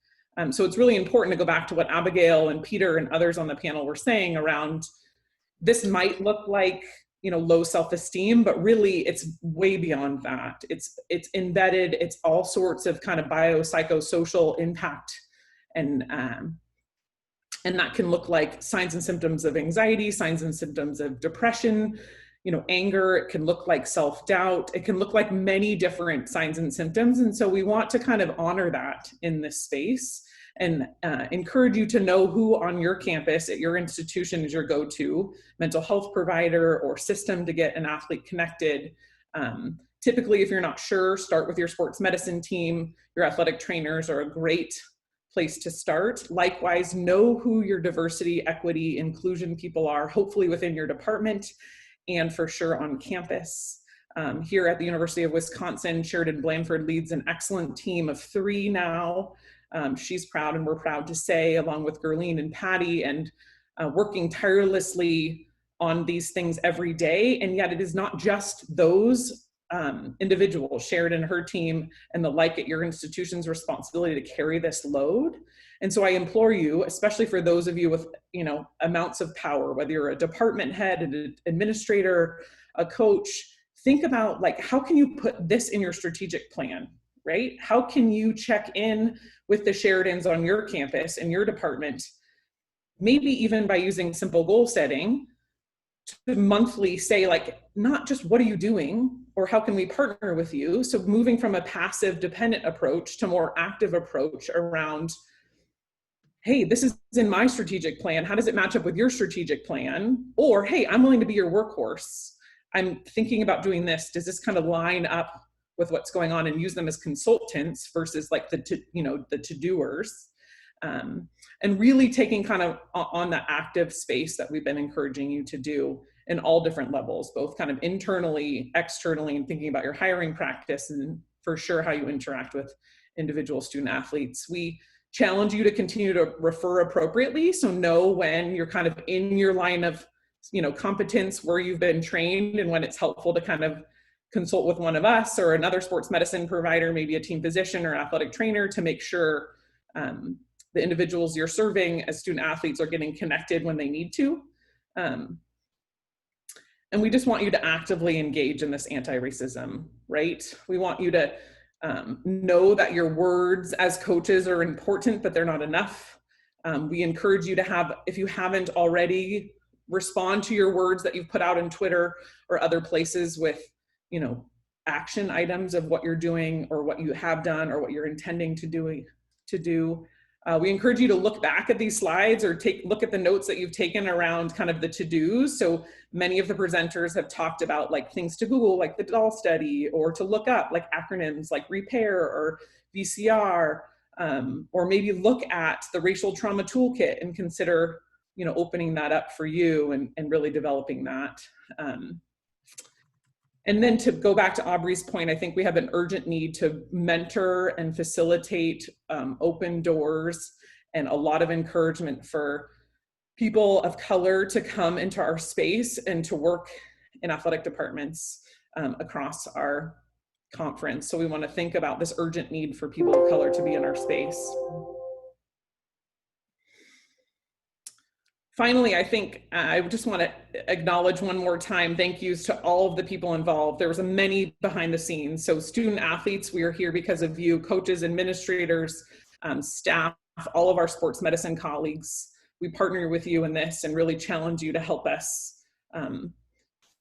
So it's really important to go back to what Abigail and Peter and others on the panel were saying around, this might look like low self-esteem, but really it's way beyond that. It's embedded, it's all sorts of kind of biopsychosocial impact, and that can look like signs and symptoms of anxiety, signs and symptoms of depression, anger. It can look like self-doubt. It can look like many different signs and symptoms. And so we want to kind of honor that in this space and encourage you to know who on your campus at your institution is your go-to mental health provider or system to get an athlete connected. Typically, if you're not sure, start with your sports medicine team. Your athletic trainers are a great place to start. Likewise, know who your diversity, equity, inclusion people are, hopefully within your department and for sure on campus. Here at the University of Wisconsin, Sheridan Blanford leads an excellent team of 3 now. She's proud, and we're proud to say, along with Gerline and Patty and working tirelessly on these things every day. And yet it is not just those individuals, Sharon and her team and the like at your institution's responsibility to carry this load. And so I implore you, especially for those of you with, you know, amounts of power, whether you're a department head, an administrator, a coach, think about, like, how can you put this in your strategic plan, right? How can you check in with the Sheridans on your campus and your department, maybe even by using simple goal setting, to monthly say, like, not just what are you doing or how can we partner with you? So moving from a passive dependent approach to more active approach around, hey, this is in my strategic plan. How does it match up with your strategic plan? Or, hey, I'm willing to be your workhorse. I'm thinking about doing this. Does this kind of line up with what's going on, and use them as consultants versus like the to-doers? And really taking kind of on the active space that we've been encouraging you to do in all different levels, both kind of internally, externally, and thinking about your hiring practice, and for sure how you interact with individual student athletes. We challenge you to continue to refer appropriately. So know when you're kind of in your line of, you know, competence where you've been trained, and when it's helpful to kind of consult with one of us or another sports medicine provider, maybe a team physician or athletic trainer, to make sure the individuals you're serving as student athletes are getting connected when they need to. And we just want you to actively engage in this anti-racism, right? We want you to know that your words as coaches are important, but they're not enough. We encourage you to have, if you haven't already, respond to your words that you've put out on Twitter or other places with, you know, action items of what you're doing or what you have done or what you're intending to do. We encourage you to look back at these slides or look at the notes that you've taken around kind of the to-dos. So many of the presenters have talked about, like, things to Google, like the doll study, or to look up, like acronyms like repair or VCR, or maybe look at the racial trauma toolkit and consider, you know, opening that up for you and really developing that. And then to go back to Aubrey's point, I think we have an urgent need to mentor and facilitate open doors and a lot of encouragement for people of color to come into our space and to work in athletic departments across our conference. So we want to think about this urgent need for people of color to be in our space. Finally, I think I just want to acknowledge one more time, thank yous to all of the people involved. There was many behind the scenes. So student athletes, we are here because of you, coaches, administrators, staff, all of our sports medicine colleagues. We partner with you in this and really challenge you to help us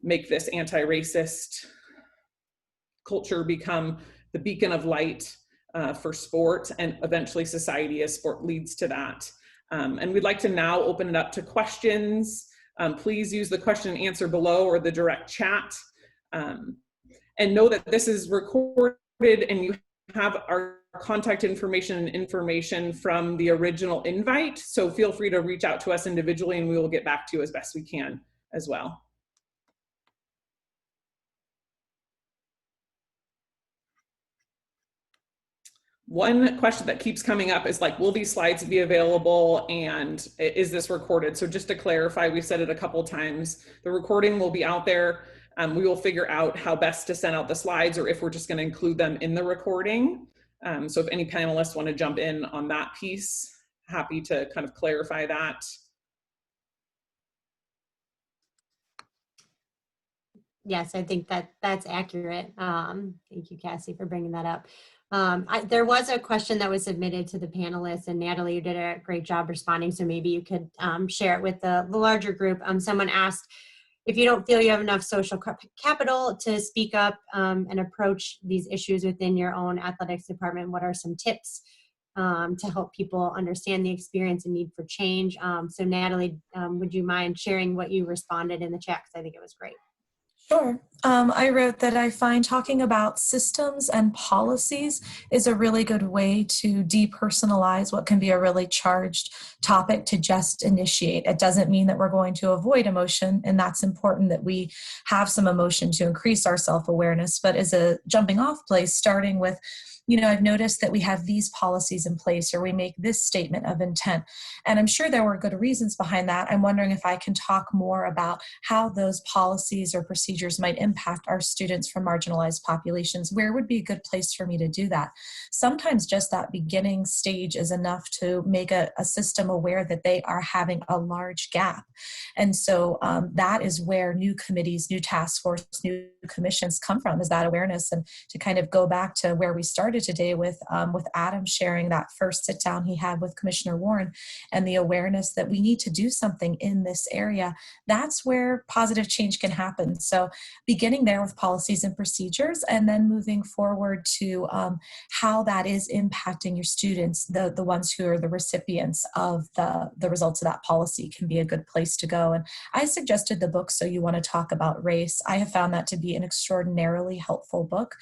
make this anti-racist culture become the beacon of light for sport and eventually society as sport leads to that. And we'd like to now open it up to questions. Please use the question and answer below or the direct chat. And know that this is recorded and you have our contact information from the original invite. So feel free to reach out to us individually and we will get back to you as best we can as well. One question that keeps coming up is, like, will these slides be available and is this recorded? So just to clarify, we've said it a couple times, the recording will be out there. We will figure out how best to send out the slides or if we're just going to include them in the recording. So if any panelists want to jump in on that piece, happy to kind of clarify that. Yes, I think that's accurate. Thank you, Cassie, for bringing that up. There was a question that was submitted to the panelists, and Natalie, you did a great job responding, so maybe you could share it with the larger group. Someone asked, if you don't feel you have enough social capital to speak up and approach these issues within your own athletics department, what are some tips to help people understand the experience and need for change? So Natalie, would you mind sharing what you responded in the chat? Because I think it was great. Sure. I wrote that I find talking about systems and policies is a really good way to depersonalize what can be a really charged topic to just initiate. It doesn't mean that we're going to avoid emotion, and that's important that we have some emotion to increase our self-awareness, but as a jumping off place, starting with, you know, I've noticed that we have these policies in place, or we make this statement of intent. And I'm sure there were good reasons behind that. I'm wondering if I can talk more about how those policies or procedures might impact our students from marginalized populations. Where would be a good place for me to do that? Sometimes just that beginning stage is enough to make a system aware that they are having a large gap. And so that is where new committees, new task force, new commissions come from, is that awareness. And to kind of go back to where we started today with Adam sharing that first sit down he had with Commissioner Warren and the awareness that we need to do something in this area, that's where positive change can happen. So beginning there with policies and procedures, and then moving forward to how that is impacting your students, the ones who are the recipients of the results of that policy, can be a good place to go. And I suggested the book So You Want to Talk About Race. I have found that to be an extraordinarily helpful book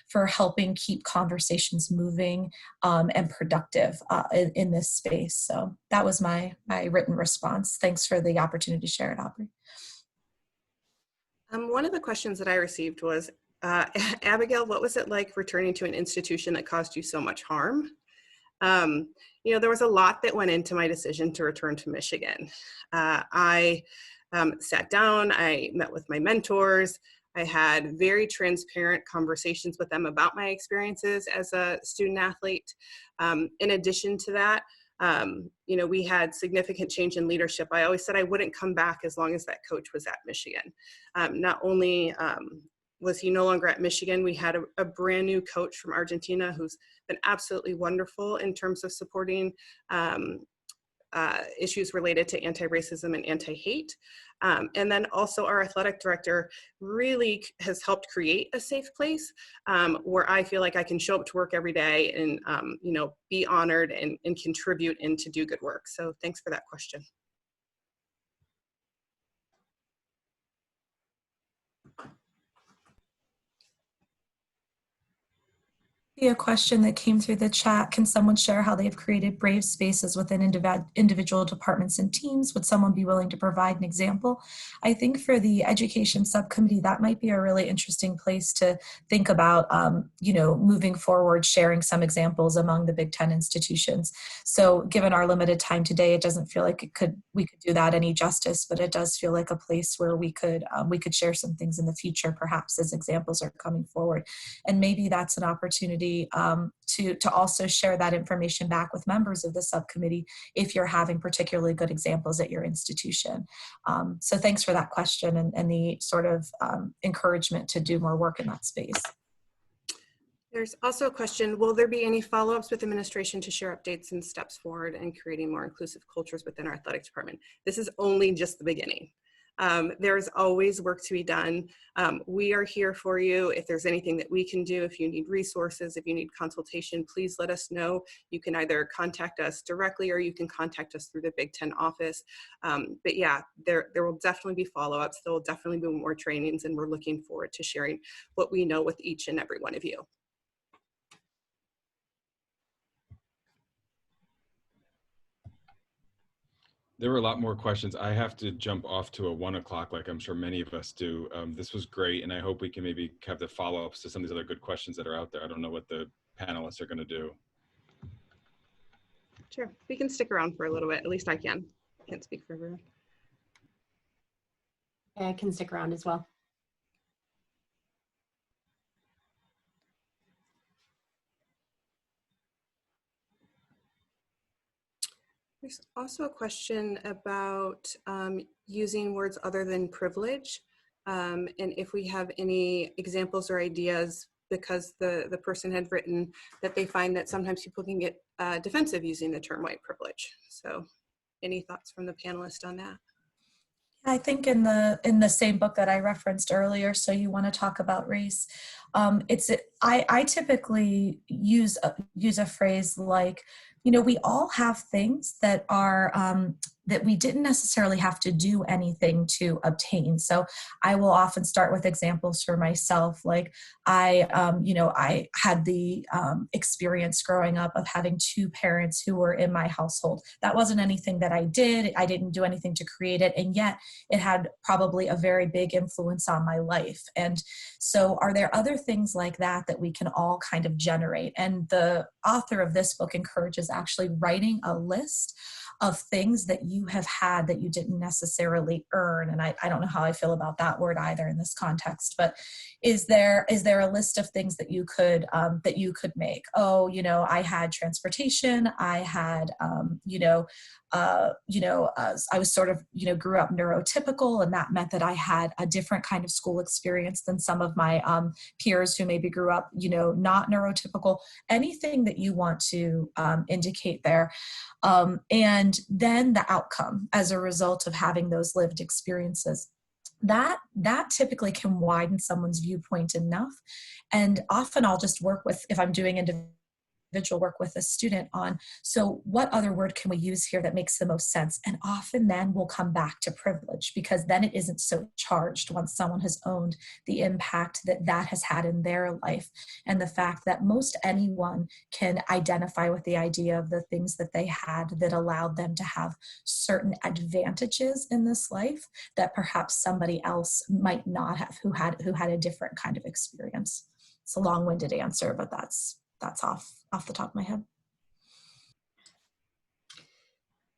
for helping keep conversations moving and productive in this space. So that was my written response. Thanks for the opportunity to share it, Aubrey. One of the questions that I received was, Abigail, what was it like returning to an institution that caused you so much harm? You know, there was a lot that went into my decision to return to Michigan. I sat down, I met with my mentors, I had very transparent conversations with them about my experiences as a student athlete. In addition to that, you know, we had significant change in leadership. I always said I wouldn't come back as long as that coach was at Michigan. Not only was he no longer at Michigan, we had a brand new coach from Argentina who's been absolutely wonderful in terms of supporting issues related to anti-racism and anti-hate. And then also our athletic director really has helped create a safe place where I feel like I can show up to work every day and, you know, be honored and contribute and to do good work. So thanks for that question. A question that came through the chat. Can someone share how they've created brave spaces within individual departments and teams? Would someone be willing to provide an example? I think for the education subcommittee, that might be a really interesting place to think about, you know, moving forward, sharing some examples among the Big Ten institutions. So given our limited time today, it doesn't feel like we could do that any justice, but it does feel like a place where we could share some things in the future, perhaps as examples are coming forward. And maybe that's an opportunity to also share that information back with members of the subcommittee if you're having particularly good examples at your institution. So thanks for that question and the sort of encouragement to do more work in that space. There's also a question, will there be any follow-ups with administration to share updates and steps forward in creating more inclusive cultures within our athletic department? This is only just the beginning. There's always work to be done. We are here for you. If there's anything that we can do, if you need resources, if you need consultation, please let us know. You can either contact us directly or you can contact us through the Big Ten office. But yeah, there will definitely be follow-ups. There will definitely be more trainings, and we're looking forward to sharing what we know with each and every one of you. There were a lot more questions. I have to jump off to a 1 o'clock, like I'm sure many of us do. This was great, and I hope we can maybe have the follow-ups to some of these other good questions that are out there. I don't know what the panelists are going to do. Sure, we can stick around for a little bit. At least I can. Can't speak for everyone. I can stick around as well. There's also a question about using words other than privilege, and if we have any examples or ideas, because the person had written that they find that sometimes people can get defensive using the term white privilege. So any thoughts from the panelists on that? I think in the same book that I referenced earlier, So You Want to Talk About Race, I typically use a phrase like, we all have things that are that we didn't necessarily have to do anything to obtain. So I will often start with examples for myself. Like I had the experience growing up of having two parents who were in my household. That wasn't anything that I did. I didn't do anything to create it. And yet it had probably a very big influence on my life. And so are there other things like that that we can all kind of generate? And the author of this book encourages actually writing a list of things that you have had that you didn't necessarily earn. And I don't know how I feel about that word either in this context, but is there a list of things that you could make? Oh, I had transportation. I had, I was sort of, grew up neurotypical, and that meant that I had a different kind of school experience than some of my peers who maybe grew up, not neurotypical. Anything that you want to indicate there. And then the outcome as a result of having those lived experiences. That typically can widen someone's viewpoint enough. And often I'll just work with, if I'm doing individual work with a student on, so what other word can we use here that makes the most sense? And often then we'll come back to privilege, because then it isn't so charged once someone has owned the impact that has had in their life, and the fact that most anyone can identify with the idea of the things that they had that allowed them to have certain advantages in this life that perhaps somebody else might not have, who had a different kind of experience. It's a long-winded answer, but that's off the top of my head.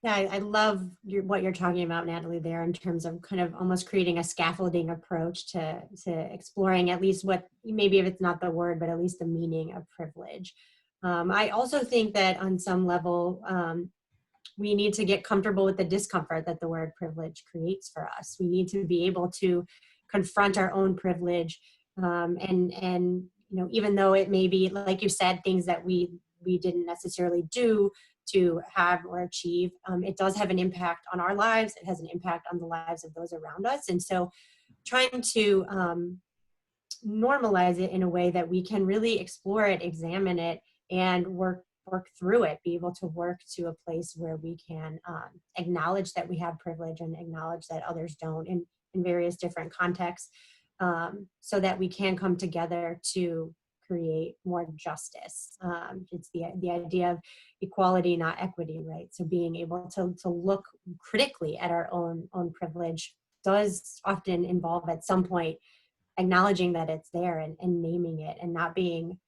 Yeah, I love what you're talking about, Natalie, there in terms of kind of almost creating a scaffolding approach to exploring at least what, maybe if it's not the word, but at least the meaning of privilege. I also think that on some level, we need to get comfortable with the discomfort that the word privilege creates for us. We need to be able to confront our own privilege, and even though it may be, like you said, things that we didn't necessarily do to have or achieve, it does have an impact on our lives. It has an impact on the lives of those around us. And so trying to normalize it in a way that we can really explore it, examine it, and work through it, be able to work to a place where we can acknowledge that we have privilege and acknowledge that others don't in various different contexts, so that we can come together to create more justice. It's the idea of equality, not equity, right? So being able to look critically at our own privilege does often involve at some point acknowledging that it's there and naming it, and not being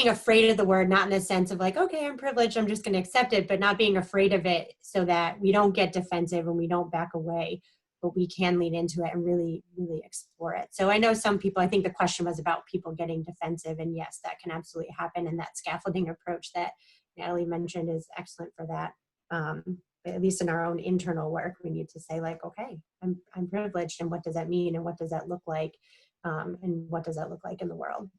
afraid of the word, not in the sense of like, okay, I'm privileged, I'm just going to accept it, but not being afraid of it so that we don't get defensive and we don't back away, but we can lean into it and really, really explore it. So I know some people, I think the question was about people getting defensive, and yes, that can absolutely happen. And that scaffolding approach that Natalie mentioned is excellent for that. At least in our own internal work, we need to say like, okay, I'm privileged, and what does that mean? And what does that look like? And what does that look like in the world?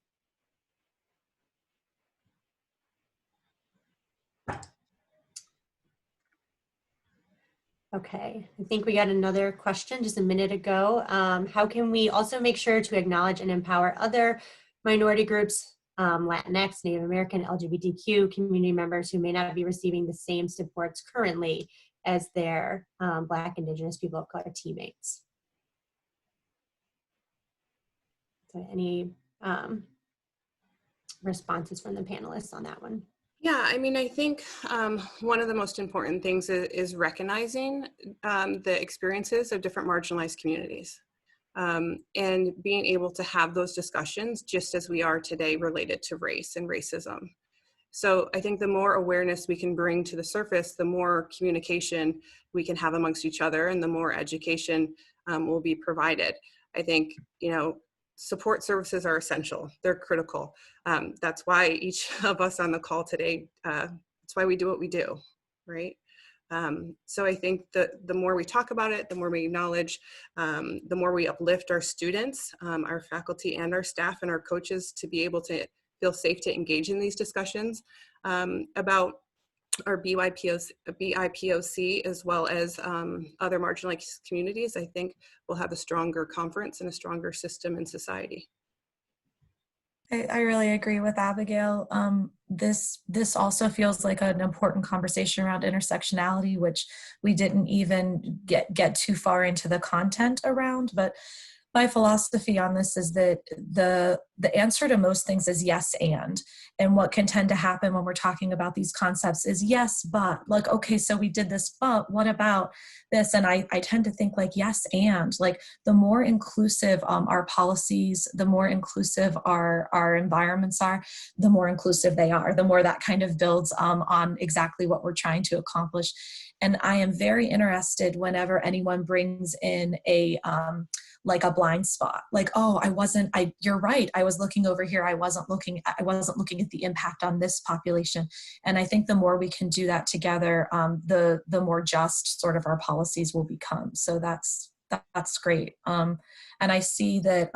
Okay, I think we got another question just a minute ago. How can we also make sure to acknowledge and empower other minority groups, Latinx, Native American, LGBTQ community members who may not be receiving the same supports currently as their Black, Indigenous, people of color teammates? So any responses from the panelists on that one? Yeah, I mean, I think one of the most important things is recognizing the experiences of different marginalized communities, and being able to have those discussions just as we are today related to race and racism. So I think the more awareness we can bring to the surface, the more communication we can have amongst each other, and the more education will be provided. I think, support services are essential. They're critical. That's why each of us on the call today, that's why we do what we do, right? So I think that the more we talk about it, the more we acknowledge, the more we uplift our students, our faculty and our staff and our coaches to be able to feel safe to engage in these discussions about our BIPOC as well as other marginalized communities. I think we'll have a stronger conference and a stronger system in society. I really agree with Abigail. This also feels like an important conversation around intersectionality, which we didn't even get too far into the content around. But my philosophy on this is that the answer to most things is yes and what can tend to happen when we're talking about these concepts is yes but, like, okay, so we did this, but what about this? And I tend to think like yes and, like, the more inclusive our policies, the more inclusive our environments are, the more inclusive they are, the more that kind of builds on exactly what we're trying to accomplish. And I am very interested whenever anyone brings in like a blind spot, like, oh, you're right, I was looking over here, I wasn't looking at the impact on this population. And I think the more we can do that together, the more just sort of our policies will become. So that's great. And I see that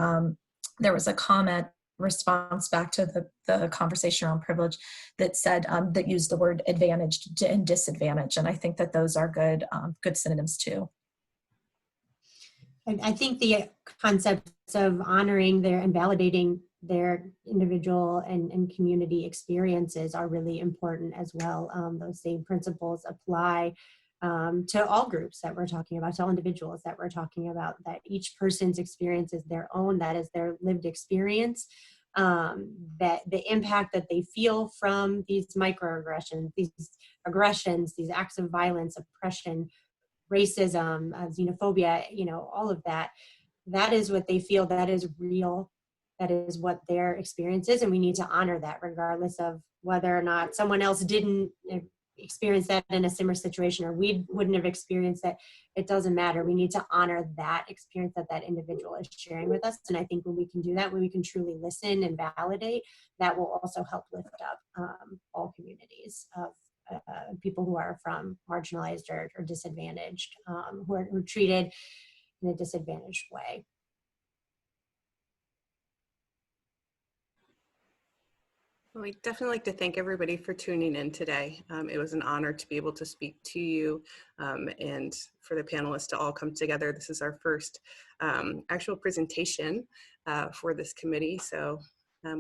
there was a comment response back to the conversation around privilege that said that used the word advantaged and disadvantaged, and I think that those are good synonyms too. I think the concepts of honoring their and validating their individual and community experiences are really important as well. Those same principles apply to all groups that we're talking about, to all individuals that we're talking about, that each person's experience is their own, that is their lived experience, that the impact that they feel from these microaggressions, these acts of violence, oppression, racism, xenophobia, all of that, that is what they feel, that is real, that is what their experience is, and we need to honor that regardless of whether or not someone else didn't experience that in a similar situation or we wouldn't have experienced that. It doesn't matter. We need to honor that experience that individual is sharing with us, and I think when we can do that, when we can truly listen and validate, that will also help lift up all communities of people who are from marginalized or disadvantaged, who are treated in a disadvantaged way. Well, we'd definitely like to thank everybody for tuning in today. It was an honor to be able to speak to you and for the panelists to all come together. This is our first actual presentation for this committee, so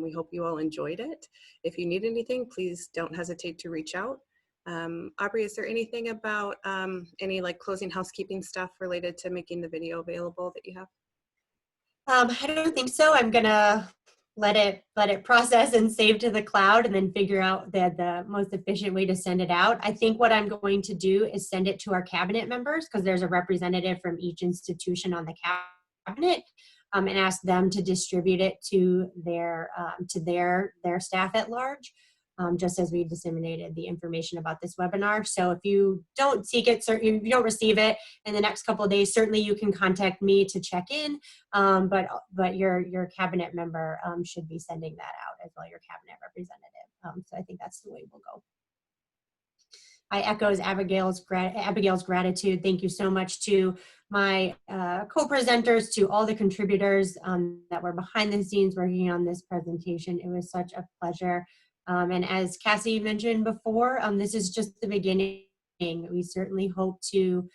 we hope you all enjoyed it. If you need anything, please don't hesitate to reach out. Aubrey, is there anything about any like closing housekeeping stuff related to making the video available that you have? I don't think so. I'm gonna let it process and save to the cloud and then figure out the most efficient way to send it out. I think what I'm going to do is send it to our cabinet members, because there's a representative from each institution on the cabinet, and ask them to distribute it to their staff at large. Just as we disseminated the information about this webinar. So if you don't seek it, if you don't receive it in the next couple of days, certainly you can contact me to check in, but your cabinet member should be sending that out as well, your cabinet representative. So I think that's the way we'll go. I echo Abigail's gratitude. Thank you so much to my co-presenters, to all the contributors that were behind the scenes working on this presentation. It was such a pleasure. And as Cassie mentioned before, this is just the beginning. We certainly hope to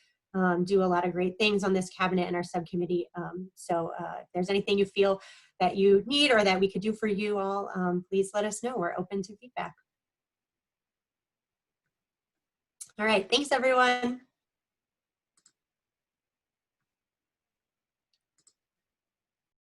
do a lot of great things on this cabinet and our subcommittee. So if there's anything you feel that you need or that we could do for you all, please let us know. We're open to feedback. All right, thanks everyone.